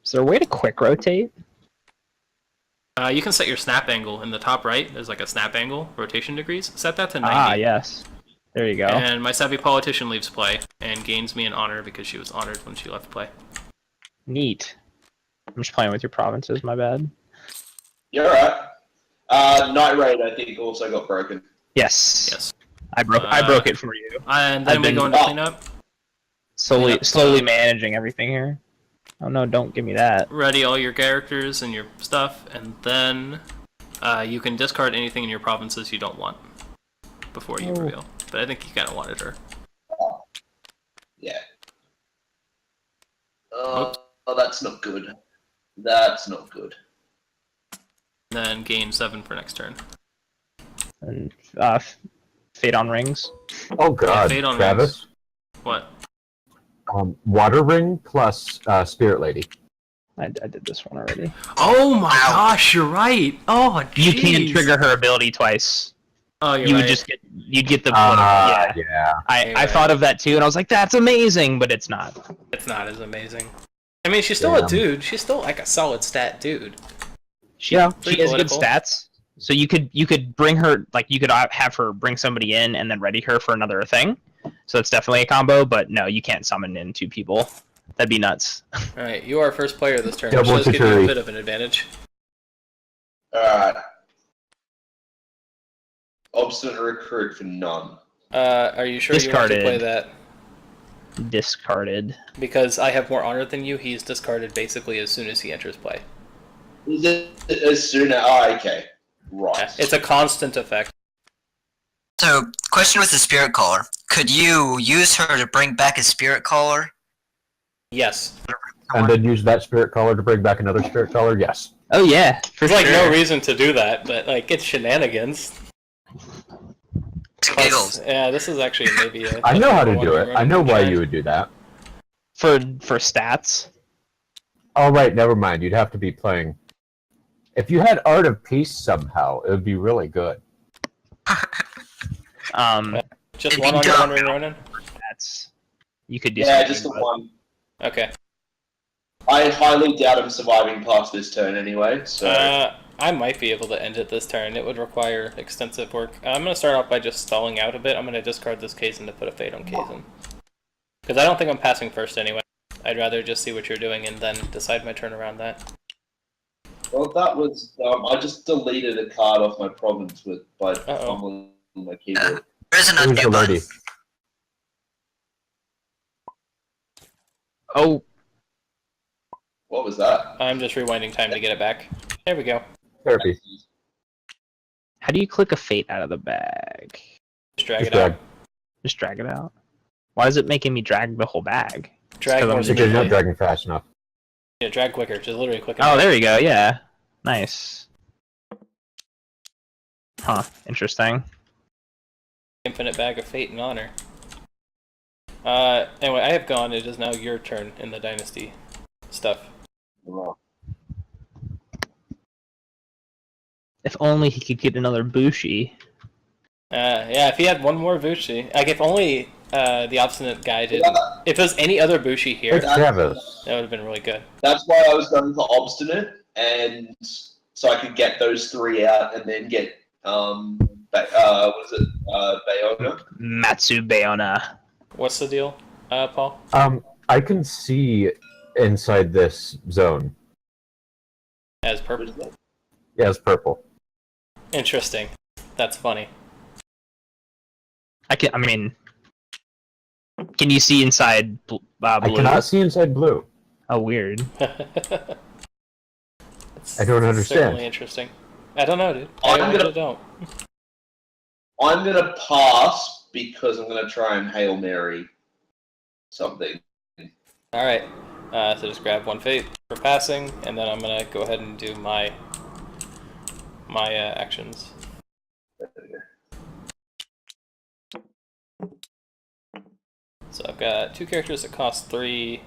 Is there a way to quick rotate? You can set your snap angle in the top right. There's like a snap angle, rotation degrees. Set that to 90. Ah, yes. There you go. And my savvy politician leaves play and gains me an honor because she was honored when she left play. Neat. I'm just playing with your provinces, my bad. You're right. Night Raid, I think, also got broken. Yes. Yes. I broke it for you. And then I've we been- go into cleanup. Slowly managing everything here. Oh no, don't give me that. Ready all your characters and your stuff, and then you can discard anything in your provinces you don't want before you reveal. But I think you kind of wanted her. Yeah. Oh, that's not good. That's not good. And then gain 7 for next turn. And fate on rings. Oh god, Fate on Travis. What? Water ring plus Spirit Lady. I did this one already. Oh my gosh, you're right. Oh, You jeez. can't trigger her ability twice. Oh, you're You right. would just you'd get the yeah. Yeah. I thought of that too, and I was like, that's amazing, but it's not. It's not as amazing. I mean, she's still a dude. She's still like a solid stat dude. She has pretty good political. stats. So you could bring her, like, you could have her bring somebody in and then ready her for another thing. So it's definitely a combo, but no, you can't summon in 2 people. That'd be nuts. Alright, you are first player this turn, Double which does give you a Chitauri. bit of an advantage. Alright. Obstinate Recruit for none. Are you sure you want to Discarded. play that? Discarded. Because I have more honor than you, he's discarded basically as soon as he enters play. Is it as soon as... Oh, okay. Right. Yeah, it's a constant effect. So, question with the Spirit Caller. Could you use her to bring back a Spirit Caller? Yes. And then use that Spirit Caller to bring back another Spirit Caller? Yes. Oh yeah, for There's like sure. no reason to do that, but like it's shenanigans. Giggles. Yeah, this is actually maybe a... I know how to one do we it. run I know in why charge. you would do that. For stats. Oh, right, never mind. You'd have to be playing... If you had Art of Peace somehow, it would be really good. Just It'd one be on your dumb. Wandering Ronin? Stats. You could do Yeah, something, just the but- one. Okay. I highly doubt him surviving past this turn anyway, so... I might be able to end it this turn. It would require extensive work. I'm going to start off by just stalling out a bit. I'm going to discard this Kazin to put a Fate on Kazin. Because I don't think I'm passing first anyway. I'd rather just see what you're doing and then decide my turn around that. Well, that was... I just deleted a card off my province by Uh-oh. fumbling my keyboard. There's an Who's undo the button. lady? Oh, What was that? I'm just rewinding time to get it back. There we go. Therapy. how do you click a fate out of the bag? Just drag Just it out. drag. Just drag it out. Why is it making me drag the whole bag? Drag 'cause more I'm Because you're not smoothly. dragging fast enough. Yeah, drag quicker. Just literally quicker. Oh, there you go. Yeah, nice. Huh. Interesting. Infinite bag of fate and honor. Anyway, I have gone. It is now your turn in the dynasty stuff. If only he could get another Bushi. Yeah, if he had one more Bushi. Like, if only the obstinate guy didn't. If there's any other Bushi here, It's Travis. that would have been really good. That's why I was going for Obstinate, and so I could get those 3 out and then get, what is it, Bayona? Matsu Bayona. What's the deal, Paul? I can see inside this zone. As What purple. is that? Yeah, it's purple. Interesting. That's funny. I mean, can you see inside blue? I cannot see inside blue. Oh, weird. I don't understand. Certainly interesting. I don't know, dude. I'm I gonna- really don't. I'm going to pass because I'm going to try and Hail Mary something. Alright. So just grab 1 fate for passing, and then I'm gonna go ahead and do my actions. So I've got 2 characters that cost 3,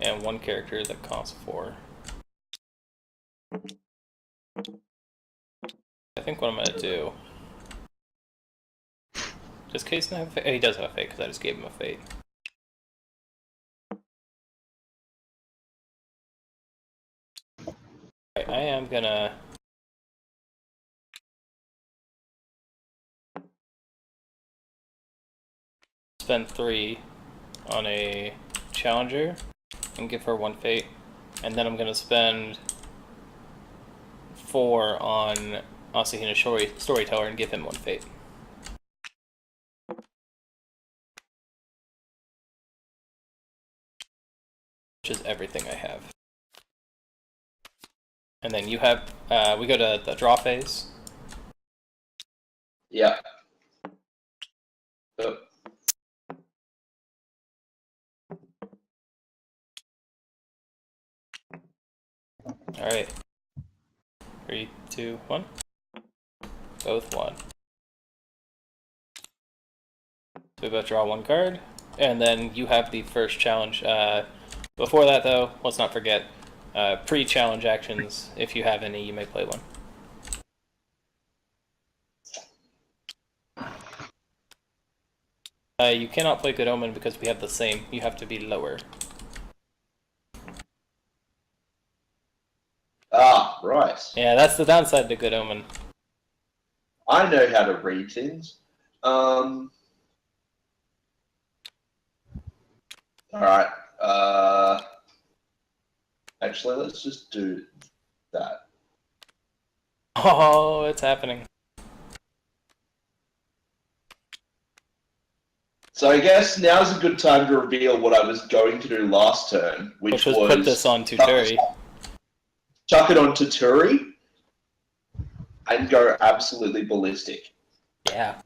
and 1 character that costs 4. I think what I'm gonna do. Does Case not have a fate? Oh, he does have a fate because I just gave him a fate. Right, I am gonna spend 3 on a challenger and give her 1 fate, and then I'm gonna spend 4 on Asahina Storyteller and give him 1 fate. Which is everything I have. And then you have, we go to the draw phase. Yeah. Oh. Alright. 3, 2, 1. Both 1. So we both draw 1 card, and then you have the first challenge. Before that, though, let's not forget pre-challenge actions. If you have any, you may play one. You cannot play Good Omen because we have the same. You have to be lower. Ah, right. Yeah, that's the downside to Good Omen. I know how to read things. All right. Actually, let's just do that. Oh, it's happening. So I guess now's a good time to reveal what I was going to do last turn, which was put this on Tuturi. Chuck it on Tuturi and go absolutely ballistic. Yeah.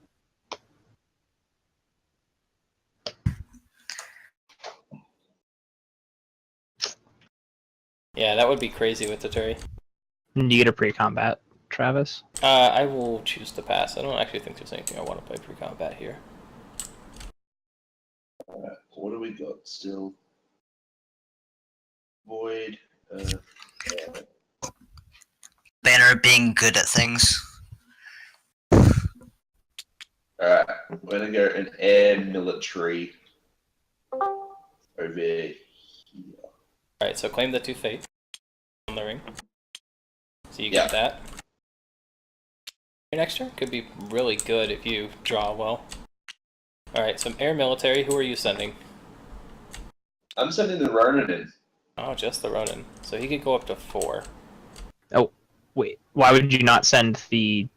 Yeah, that would be crazy with Tuturi. You get a pre-combat, Travis. I will choose to pass. I don't actually think there's anything I want to play pre-combat here. Alright, what do we got still? Void. Banner being good at things. Alright, we're gonna go an air military over here. Alright, so claim the 2 fate on the ring. So you get that. Your next turn could be really good if you draw well. Alright, some air military. Who are you sending? I'm sending the Ronin in. Oh, just the Ronin. So he could go up to 4. Oh, wait. Why would you not send the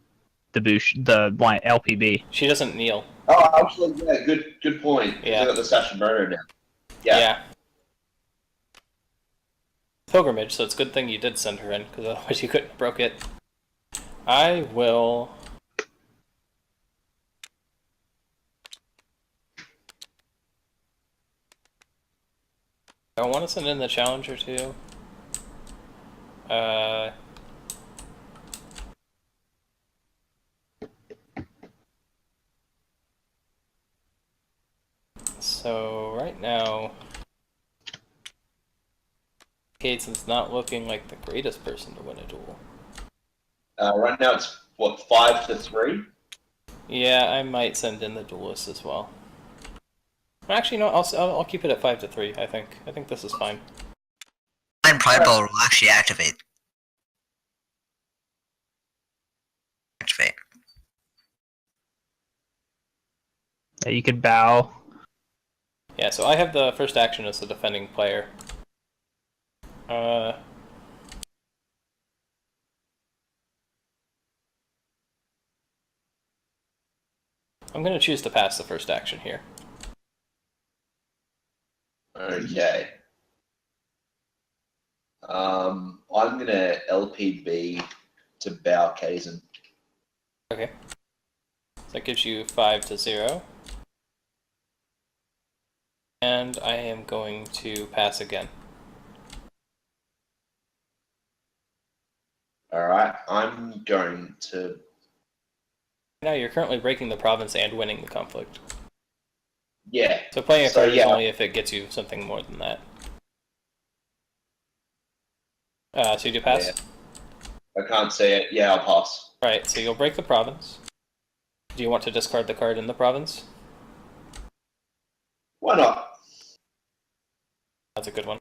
LPB? She doesn't kneel. Oh, actually, yeah, good point. Yeah. I got the Sasha Ronin now. Yeah. Pilgrimage, so it's a good thing you did send her in, because otherwise you couldn't have broke it. I will... I want to send in the Challenger too. So right now, Caden's not looking like the greatest person to win a duel. Right now it's, what, 5-3? Yeah, I might send in the duelist as well. Actually, no, I'll keep it at 5-3. I think this is fine. And Pride Ball will actually activate. Yeah, you could bow. Yeah, so I have the first action as the defending player. I'm gonna choose to pass the first action here. Okay. I'm gonna LPB to bow Kazan. Okay. So that gives you 5-0. And I am going to pass again. Alright, I'm going to... Now you're currently breaking the province and winning the conflict. Yeah. So playing a So, card yeah. is only if it gets you something more than that. So you do pass? Yeah. I can't say it. Yeah, I'll pass. Alright, so you'll break the province. Do you want to discard the card in the province? Why not? That's a good one.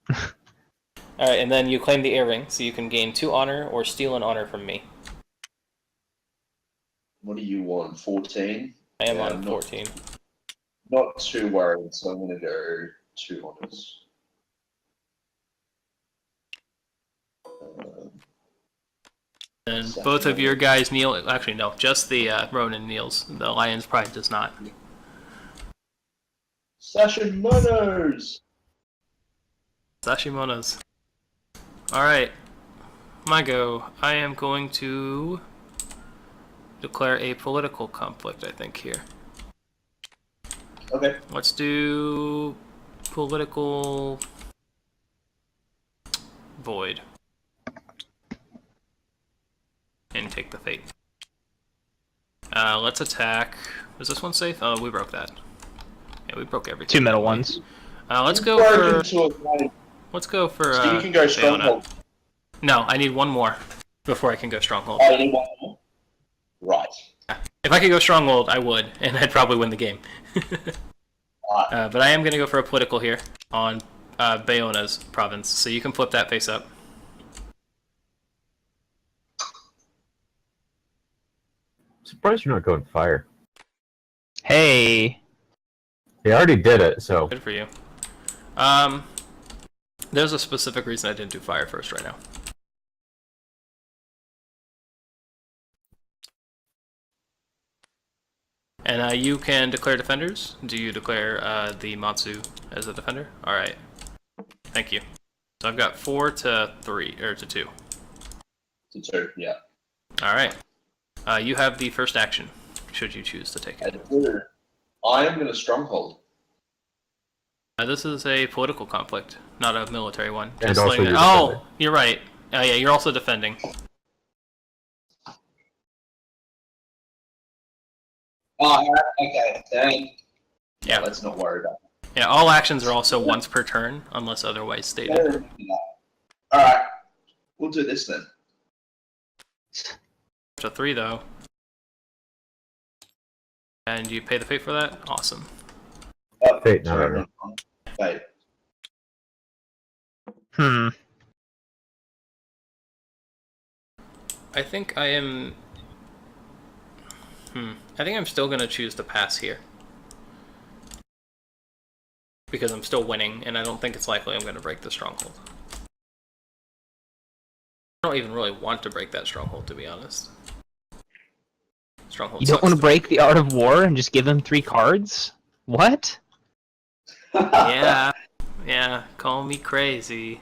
Alright, and then you claim the earring, so you can gain 2 honor or steal an honor from me. What do you want? 14? I am Yeah, on 14. Not too worried, so I'm going to go 2 honors. And both of your guys kneel. Actually, no, just the Ronin kneels. The Lion's Pride does not. Sashimonos! Sashimonos. Alright. My go. I am going to declare a political conflict, I think, here. Okay. Let's do political void. And take the fate. Let's attack. Is this one safe? Oh, we broke that. Yeah, we broke everything. 2 middle ones. Let's go Broken for. to a line. Let's go for. So you can go Bayona. stronghold. No, I need one more before I can go stronghold. Oh, you need one more? Right. If I could go stronghold, I would, and I'd probably win the game. But I am going to go for a political here on Bayona's province, so you can flip that face up. Surprised you're not going fire. Hey. He already did it, so. Good for you. There's a specific reason I didn't do fire first right now. And you can declare defenders. Do you declare the Matsu as a defender? Alright. Thank you. So I've got 4 to 3, or to 2. To 2, yeah. Alright. You have the first action, should you choose to take it. I am going to stronghold. This is a political conflict, not a military one. And Just also letting you're oh, defending. you're right. Yeah, you're also defending. Oh, okay. Dang. Yeah. Let's not worry about it. Yeah, all actions are also once per turn, unless otherwise stated. Alright. We'll do this then. To 3 though. And you pay the fate for that? Awesome. Oh, Fate, not sorry, error. Fate. I think I am... I think I'm still gonna choose to pass here. Because I'm still winning, and I don't think it's likely I'm gonna break the stronghold. I don't even really want to break that stronghold, to be honest. Stronghold You don't sucks want to me. break the Art of War and just give them 3 cards? What? Yeah, yeah, call me crazy.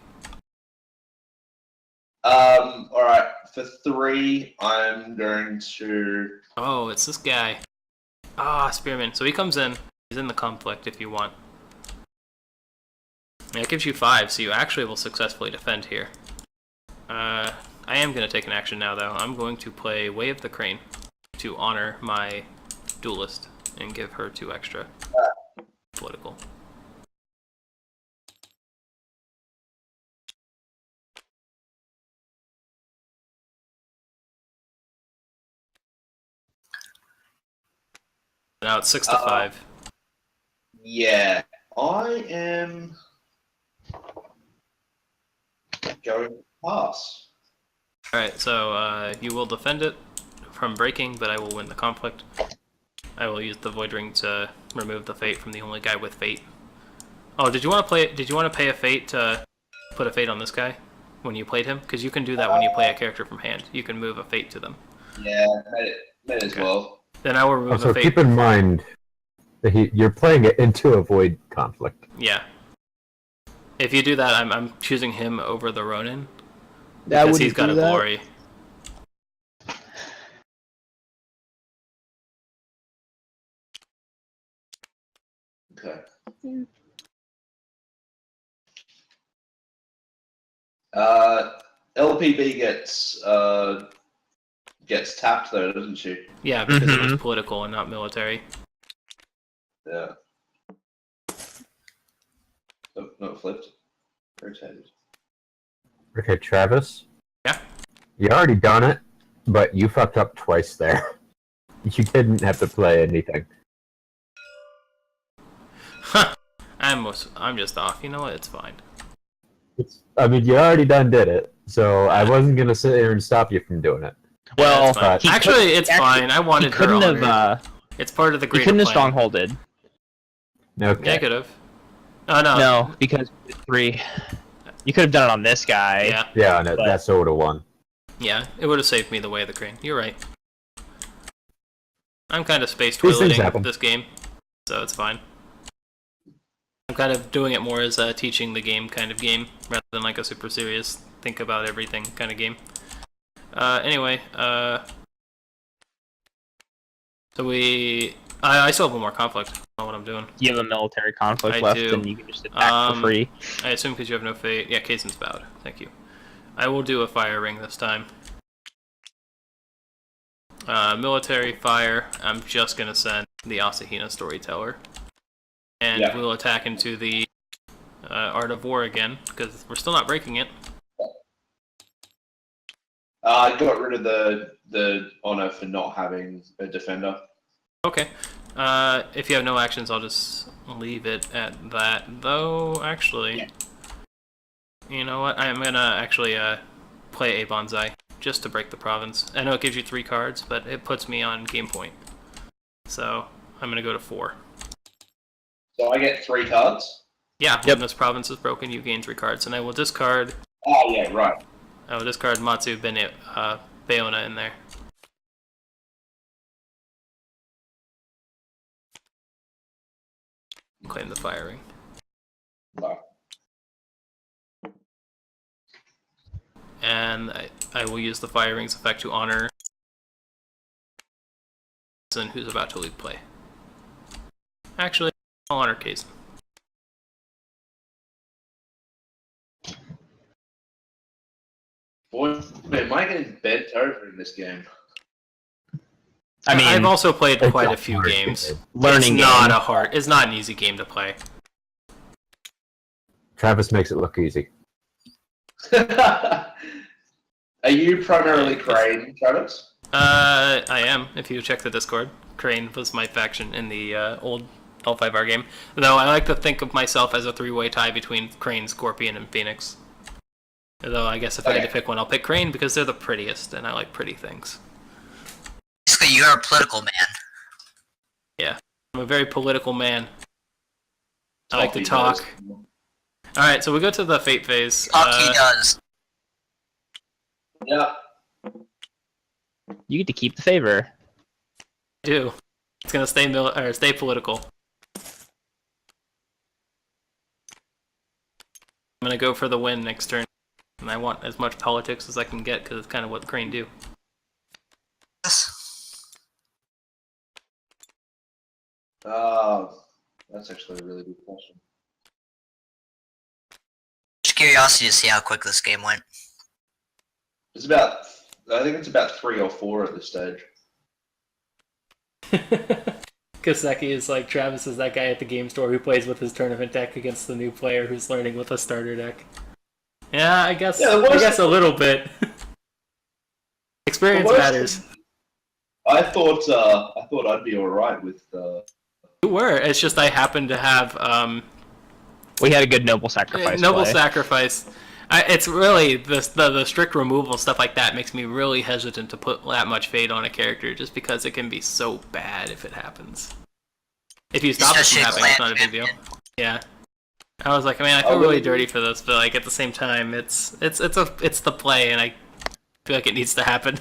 Alright. For 3, I'm going to... Oh, it's this guy. Ah, Spearman. So he comes in. He's in the conflict if you want. That gives you 5, so you actually will successfully defend here. I am going to take an action now, though. I'm going to play Way of the Crane to honor my duelist and give her 2 extra political. Now it's 6 to 5. Yeah. I am... going to pass. Alright, so you will defend it from breaking, but I will win the conflict. I will use the Void Ring to remove the fate from the only guy with fate. Oh, did you want to play? Did you want to pay a fate to put a fate on this guy when you played him? Because you can do that when you play a character from hand. You can move a fate to them. Yeah, may as well. Then I will remove Also, the fate. keep in mind that you're playing it into a void conflict. Yeah. If you do that, I'm choosing him over the Ronin That because wouldn't he's got do a that. glory. Okay. LPB gets tapped though, doesn't she? Yeah, because it was political and not military. Yeah. Not flipped. Rotated. Okay, Travis. Yeah? You already done it, but you fucked up twice there. You didn't have to play anything. Huh. I'm just off. You know what? It's fine. I mean, you already did it, so I wasn't gonna sit here and stop you from doing it. Well, it's fine. It's fine. I wanted he couldn't her have. It's part of the He greater couldn't have plan. strongholded. Okay. Yeah, I could have. Oh, no. No, because 3. You could have done it on this guy. Yeah. Yeah, no, But- that's would have won. Yeah, it would have saved me the way of the crane. You're right. I'm kind of space These things toileting happen. this game, so it's fine. I'm kind of doing it more as a teaching the game kind of game, rather than like a super serious, think about everything kind of game. Anyway, so I still have one more conflict. I don't know what I'm doing. You have a military conflict I left, do. and you can just attack for free. I assume because you have no fate. Yeah, Kaizen's bowed. Thank you. I will do a fire ring this time. Military fire. I'm just gonna send the Asahina storyteller, and Yeah. we'll attack into the Art of War again because we're still not breaking it. I got rid of the honor for not having a defender. Okay. If you have no actions, I'll just leave it at that. Though, actually, you know what? I'm gonna actually play a bonsai just to break the province. I know it gives you 3 cards, but it puts me on game point. So I'm gonna go to 4. So I get 3 cards. Yeah. When this province is broken, you gain 3 cards, and I will discard. Oh yeah, right. I will discard Matsu Bene Bayona in there. Claim the firing. Wow. And I will use the firing's effect to honor Kaizen, who's about to leave play. Actually, I'll honor Kaizen. Boy, am I getting bent over in this game? I mean, I've also played it's quite a a few hard games. game. learning It's not an easy game to play. Travis makes it look easy. Are you primarily Crane, Travis? I am. If you check the Discord, Crane was my faction in the old L5R game. Though I like to think of myself as a 3-way tie between Crane, Scorpion, and Phoenix. Though I guess if I had to pick one, I'll pick Crane because they're the prettiest, and I like pretty things. Basically, you're a political man. Yeah, I'm a very political man. I like to Toffee talk. does. Alright, so we go to the Fate phase. Talk he does. Yeah. you get to keep the favor. I do. It's gonna stay political. I'm gonna go for the win next turn. And I want as much politics as I can get because it's kind of what Crane do. Yes. That's actually a really good question. Just curiosity to see how quick this game went. It's about, I think it's about 3 or 4 at this stage. Kaseki is like Travis is that guy at the game store who plays with his tournament deck against the new player who's learning with a starter deck. Yeah, I guess a little bit. Experience matters. I thought I'd be alright with. You were. It's just I happened to have We had a good noble sacrifice. noble play. sacrifice. It's really the strict removal stuff like that makes me really hesitant to put that much fate on a character, just because it can be so bad if it happens. If you stop it from happening, it's not a big deal. Yeah. I was like, man, I feel really dirty for this, but like at the same time, it's the play, and I feel like it needs to happen.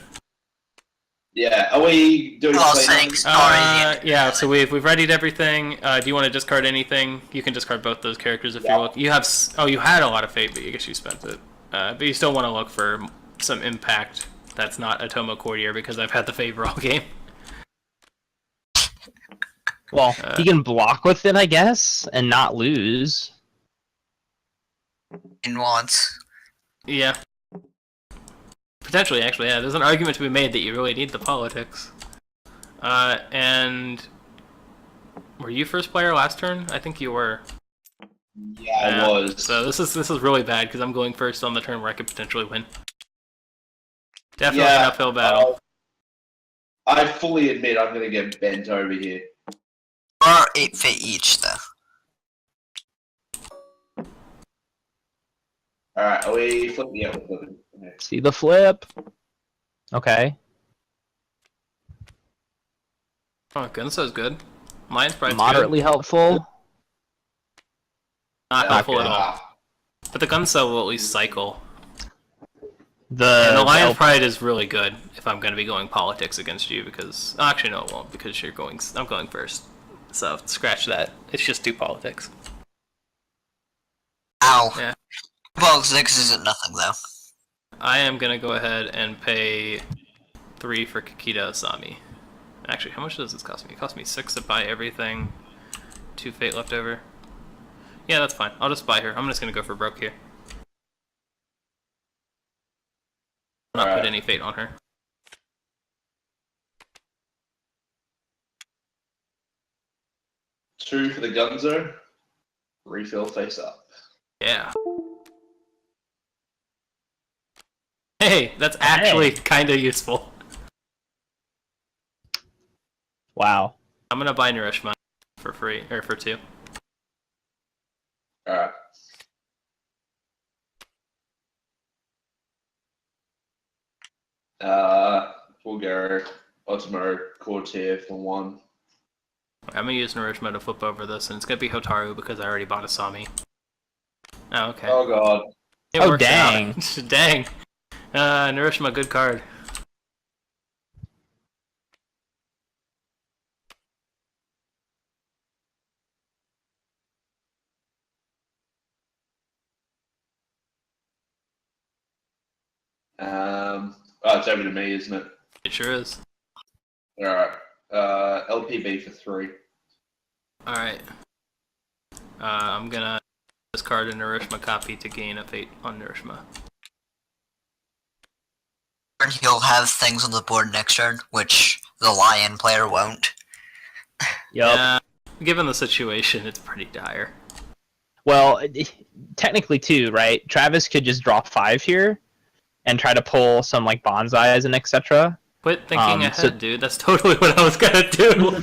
Yeah, are we doing Well, play saying numbers? sorry. Yeah, so we've readied everything. Do you want to discard anything? You can discard both those characters if you're looking. You have you had a lot of fate, but I guess you spent it. But you still want to look for some impact that's not Atomo Courtier, because I've had the favor all game. Well, he can block with it, I guess, and not lose. In once. Yeah. Potentially, actually, yeah. There's an argument to be made that you really need the politics. And were you first player last turn? I think you were. Yeah, it was. So this is really bad because I'm going first on the turn where I could potentially win. Definitely an uphill battle. I fully admit I'm going to get bent over here. Or 8 fate each, though. Alright, are we flipping? Yeah, we're flipping. Okay. See the flip. Okay. Oh, Gunso's good. Lion's Pride's Moderately good. helpful. Not helpful good. at all. But the Gunso will at least cycle. And The the Lion's Pride is really good if I'm going to be going politics against you because... Actually, no, it won't because I'm going first. So, scratch that. It's just do politics. Ow. Yeah. Politics isn't nothing, though. I am going to go ahead and pay 3 for Kikita Asami. Actually, how much does this cost me? It cost me 6 to buy everything. 2 fate left over. Yeah, that's fine. I'll just buy her. I'm just going to go for broke here. Not put any fate on her. Two for the Gunzo. Refill face up. Yeah. Hey, that's actually kind of useful. Wow. I'm gonna buy Nourishment for free, or for 2. Alright. We'll go Otimo Courtier for 1. I'm gonna use Nourishment to flip over this, and it's gonna be Hotaru because I already bought Asami. Oh, okay. Oh god. It Oh, works dang. out. Dang. Nourishment, good card. Oh, it's over to me, isn't it? It sure is. Alright. LPB for 3. Alright. I'm gonna discard a Nourishma copy to gain a fate on Nourishma. He'll have things on the board next turn, which the Lion player won't. Yup. Yeah, given the situation, it's pretty dire. Well, technically too, right? Travis could just draw 5 here and try to pull some like bonsais and etc. Quit thinking ahead, dude. That's totally what I was gonna do.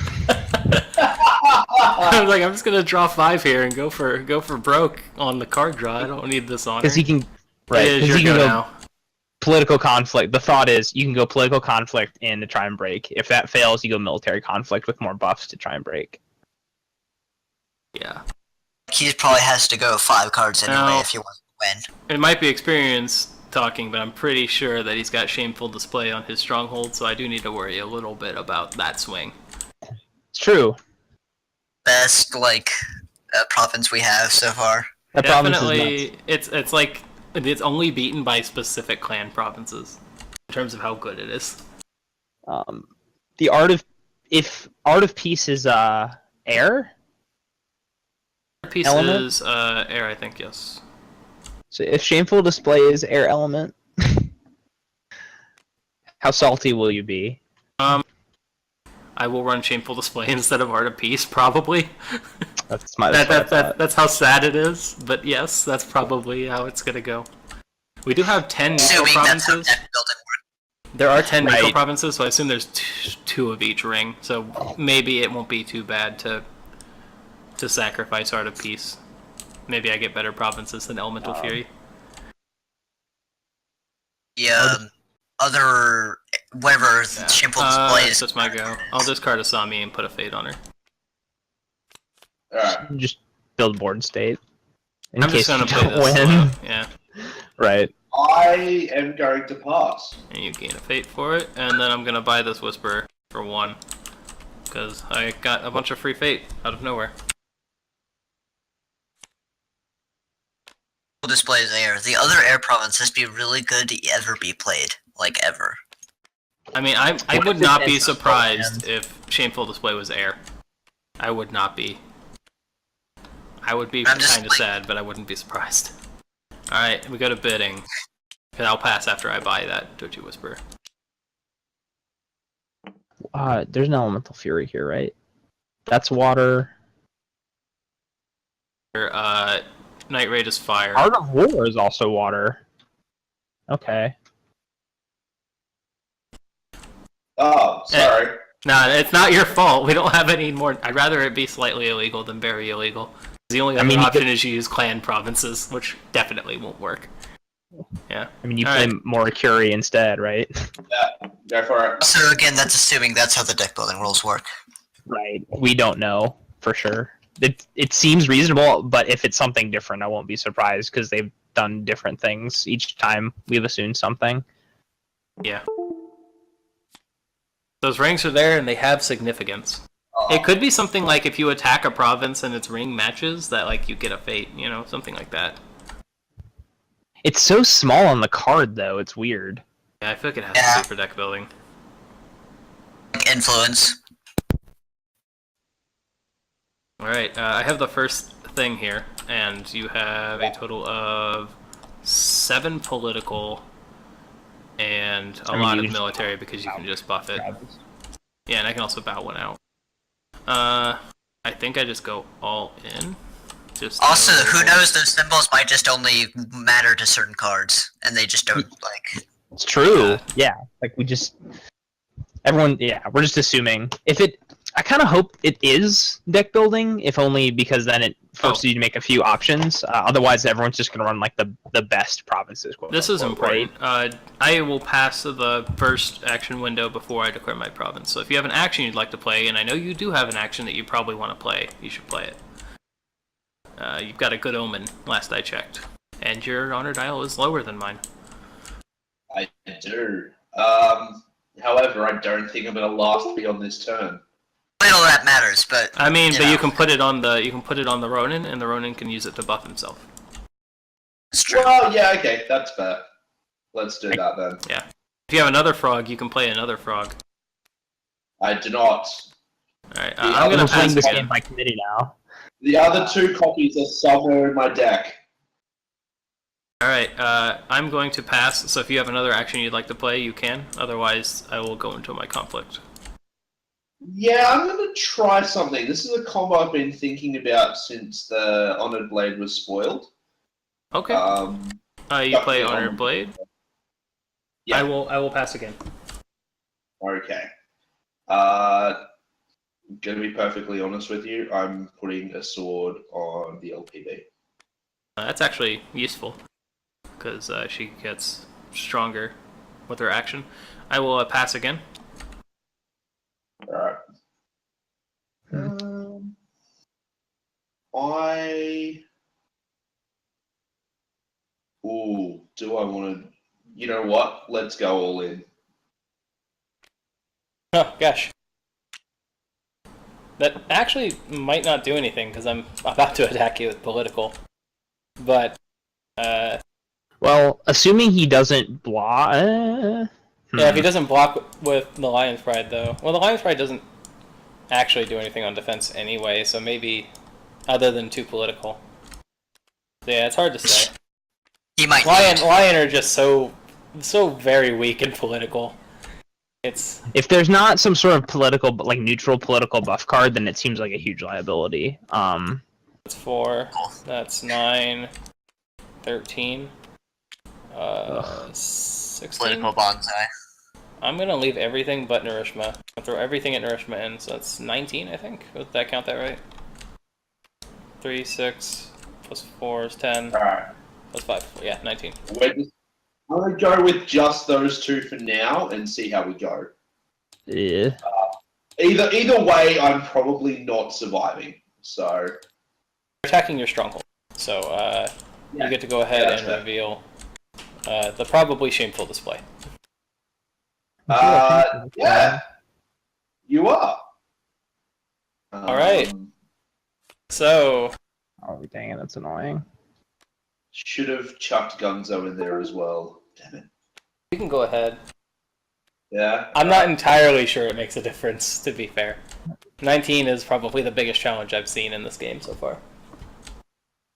I was like, I'm just gonna draw 5 here and go for broke on the card draw. I don't need this honor. Because he can, right? It is 'cause your he go can go now. political conflict. The thought is you can go political conflict in to try and break. If that fails, you go military conflict with more buffs to try and break. Yeah. He probably has to go 5 cards anyway No. if he wants to win. It might be experience talking, but I'm pretty sure that he's got Shameful Display on his stronghold, so I do need to worry a little bit about that swing. It's true. Best, province we have so far. That province is Definitely, it's like it's only beaten by specific clan provinces in terms of how good it is. nuts. The art of peace is air. Piece Element? is air, I think. Yes. So if shameful display is air element, how salty will you be? I will run Shameful Display instead of Art of Peace, probably. That's my. That's how sad it is, but yes, that's probably how it's gonna go. We do have 10 neutral Assuming that's how provinces. deck building works. There are 10 neutral Right. provinces, so I assume there's 2 of each ring. So maybe it won't be too bad to sacrifice Art of Peace. Maybe I get better provinces than Elemental Fury. The other, whatever, Yeah. Shameful Display is. That's my go. I'll discard Asami and put a fate on her. Alright. Just build board state. In I'm case just gonna you play don't this. win. Yeah. Right. I am going to pass. And you gain a fate for it, and then I'm gonna buy this Whisper for 1. Because I got a bunch of free fate out of nowhere. Display is air. The other air provinces be really good to ever be played, ever. I mean, I What would if not it be ends up surprised going if Shameful Display was air. I would not be. I would be I'm just kind of sad, but I wouldn't be surprised. Alright, we go to bidding. And I'll pass after I buy that Doji Whisper. There's an elemental fury here, right? That's water. Night Raid is fire. Art of War is also water. Okay. Oh, sorry. Nah, it's not your fault. We don't have any more. I'd rather it be slightly illegal than very illegal. The only other option is you use clan provinces, which definitely won't work. Yeah. I mean, you play Morikuri instead, right? Yeah, go for it. So again, that's assuming that's how the deck building rules work. Right. We don't know for sure. It seems reasonable, but if it's something different, I won't be surprised because they've done different things each time we've assumed something. Yeah. Those rings are there and they have significance. It could be something like if you attack a province and its ring matches, that like you get a fate, something like that. It's so small on the card, though. It's weird. Yeah, I feel like it has to be for deck building. Influence. Alright, I have the first thing here, and you have a total of 7 political and a lot of military because you can just buff it. Yeah, and I can also bow one out. I think I just go all in. Also, who knows, those symbols might just only matter to certain cards, and they just don't, like... It's true. Yeah, like we're just assuming. I kind of hope it is deck building, if only because then it forces you to make a few options. Otherwise, everyone's just going to run like the best provinces. This is important. Right? I will pass the first action window before I declare my province. So if you have an action you'd like to play, and I know you do have an action that you probably want to play, you should play it. You've got a good omen, last I checked. And your honor dial is lower than mine. I do. However, I don't think I'm going to last beyond this turn. Little that matters, but I mean, you can put it on the Ronin, and the Ronin can use it to buff himself. It's true. Well, yeah, okay, that's fair. Let's do that then. Yeah. If you have another frog, you can play another frog. I do not. Alright, I'm gonna playing pass this again. game by committee now. The other 2 copies are somewhere in my deck. Alright, I'm going to pass, so if you have another action you'd like to play, you can. Otherwise, I will go into my conflict. Yeah, I'm going to try something. This is a combo I've been thinking about since the Honored Blade was spoiled. Okay. You play Honored Blade? Yeah. I will pass again. Okay. Going to be perfectly honest with you, I'm putting a sword on the LPB. That's actually useful, because she gets stronger with her action. I will pass again. Alright. Do I want to... You know what? Let's go all in. Oh, gosh. That actually might not do anything, because I'm about to attack you with political. But, Well, assuming he doesn't block... Yeah, if he doesn't block with the Lion's Pride, though. Well, the Lion's Pride doesn't actually do anything on defense anyway, so maybe other than 2 political. Yeah, it's hard to say. He might. Lion are just so very weak in political. It's if there's not some sort of political, like neutral political buff card, then it seems like a huge liability. That's 4. That's 9. 13. 16. Political bonsai. I'm gonna leave everything but Nourishma. I'll throw everything at Nourishma in, so that's 19, I think. Did that count that right? 3, 6, plus 4 is 10. Alright. Plus 5, yeah, 19. I'm going to go with just those 2 for now and see how we go. Yeah. Either way, I'm probably not surviving, so... You're attacking your stronghold, so you get to go ahead and reveal the probably shameful display. Yeah, you are. Alright. So... Oh, dang it, that's annoying. Should have chucked Gunzo in there as well. Damn it. You can go ahead. Yeah? I'm not entirely sure it makes a difference, to be fair. 19 is probably the biggest challenge I've seen in this game so far.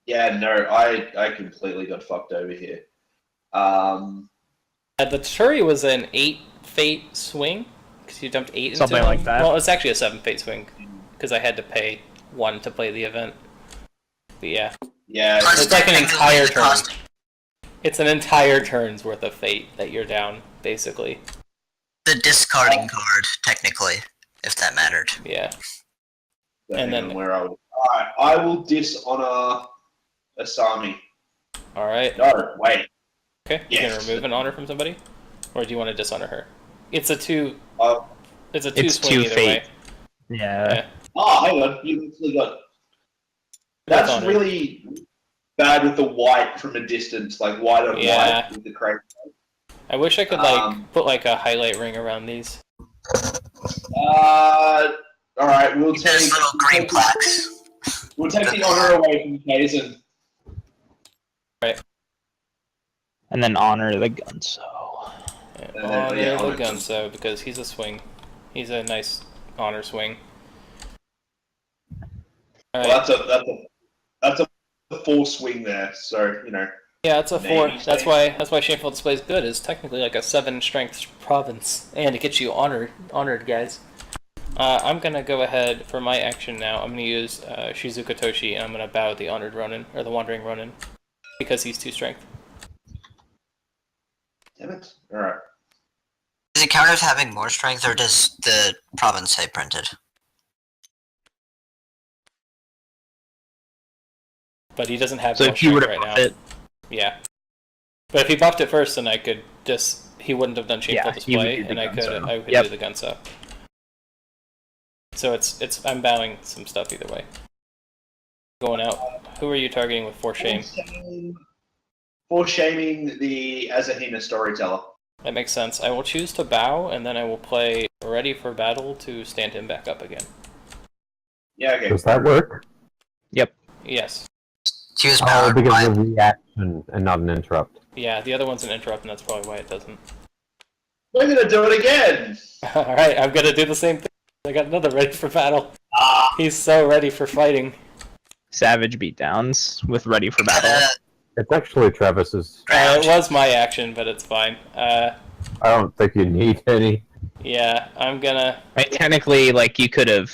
Yeah, no, I completely got fucked over here. The Turi was an 8 fate swing, because you dumped 8 into Something them. like that. Well, it's actually a 7 fate swing, because I had to pay 1 to play the event. But yeah, Yeah, it's like an entire the turn. cost- It's an entire turn's worth of fate that you're down, basically. The discarding card, technically, if that mattered. Yeah. and then- then where I will. Alright, I will dishonor Asami. All right. No, wait. Okay. You Yes. gonna remove an honor from somebody, or do you want to dishonor her? It's a two. Uh, It's a two It's swing two either fate. way. Yeah. Yeah. Oh, hang on. You actually got. That's That's honor. really bad with the white from a distance, like white on Yeah. white with the crazy. I wish I could put like a highlight ring around these. All right. We'll take Those little green plaques. We'll take the honor away from Kaizen. And then honor the Gunso. Yeah, And then, honor yeah, the honor. Gunso because he's a swing. He's a nice honor swing. All right. Well, that's a full swing there. So you know. Yeah, it's a 4. Maybe That's stay. why Shameful Display is good. It's technically like a 7 strength province, and it gets you honored guys. I'm gonna go ahead for my action now. I'm gonna use Shizuka Toshi, and I'm gonna bow the honored Ronin or the Wandering Ronin because he's 2 strength. Damn it. All right. Does it count as having more strength, or does the province say printed? But he doesn't have So more if you were strength to right buff now. it, Yeah. But if he buffed it first, then I could just he wouldn't have done Shameful Yeah, he would Display, do the and I Gunso. could Yep. do the Gunso. So I'm bowing some stuff either way. Going out. Who are you targeting with 4 shame? For shaming the Azahina storyteller. That makes sense. I will choose to bow, and then I will play Ready for Battle to stand him back up again. Yeah. Okay. Does that work? Yes. She was Oh, powered because by... of reaction and not an interrupt. Yeah, the other one's an interrupt, and that's probably why it doesn't. We're gonna do it again. Alright, I'm gonna do the same thing. I got another Ready for Battle. He's so ready for fighting. Savage beatdowns with ready for battle. It's actually Travis's. It was my action, but it's fine. I don't think you need any. Yeah, I'm gonna... Right, technically, like you could have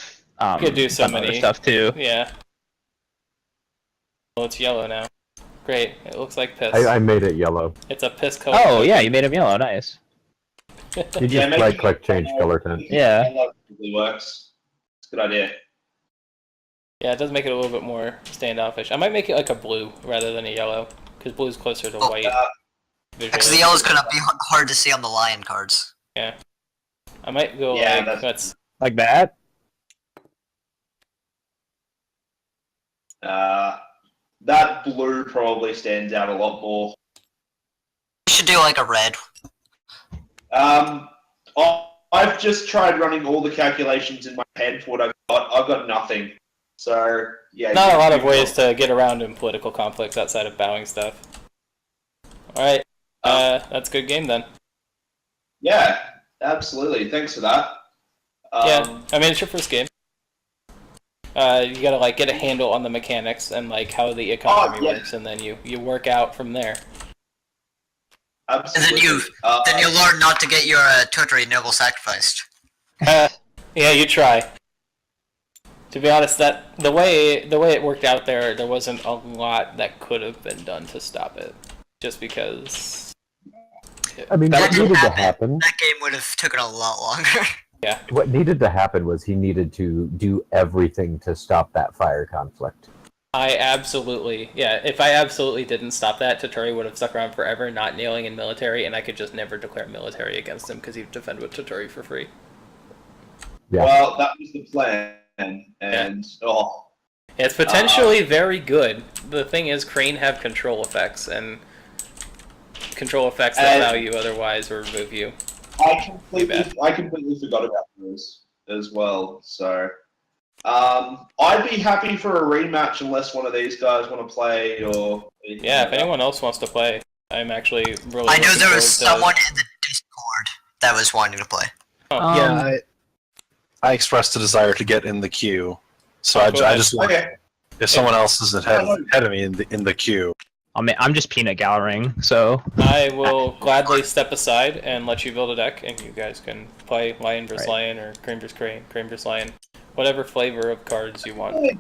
Could do so done other many. stuff too. Yeah. Well, it's yellow now. Great. It looks like piss. I made it yellow. It's a piss color. Oh yeah, you made him yellow. Nice. You Yeah, just maybe- right-click change color tint. Yeah. That really works. It's a good idea. Yeah, it does make it a little bit more standoffish. I might make it like a blue rather than a yellow, because blue's closer to white. Because the Visually. yellow's gonna be hard to see on the lion cards. I might go Yeah, like that's- Like that. That blue probably stands out a lot more. You should do like a red. I've just tried running all the calculations in my head for what I've got. I've got nothing. So yeah. not a lot of you- ways to get around in political conflicts outside of bowing stuff. Alright, that's a good game then. Yeah, absolutely. Thanks for that. Yeah, I mean, it's your first game. You gotta like get a handle on the mechanics and like how the economy yeah. works, and then you work out from there. Absolutely. Then you learn not to get your Toturi noble sacrificed. Yeah, you try. To be honest, that the way it worked out there wasn't a lot that could have been done to stop it, just because. I mean, That what didn't needed to happen. happen? That game would have taken a lot longer. What needed to happen was he needed to do everything to stop that fire conflict. If I absolutely didn't stop that, Toturi would have stuck around forever, not nailing in military, and I could just never declare military against him because he'd defend with Toturi for free. Yeah. Well, that was the plan, and It's potentially very good. The thing is, Crane have control effects, and control effects that allow you otherwise or remove you. I completely forgot about those as well. So, I'd be happy for a rematch unless one of these guys want to play or. Yeah, if anyone else wants to play, I'm actually really. I know looking there was forward to- someone in the Discord that was wanting to play. Oh, Yeah, I expressed a desire to get in the queue, so I go ahead. just want Okay. if someone else is ahead of me in the queue. I mean, I'm just peanut gallerying, so I will gladly step aside and let you build a deck, and you guys can play Lion vs. Right. Lion or Crane vs. Crane, Crane vs. Lion, whatever flavor of cards you want.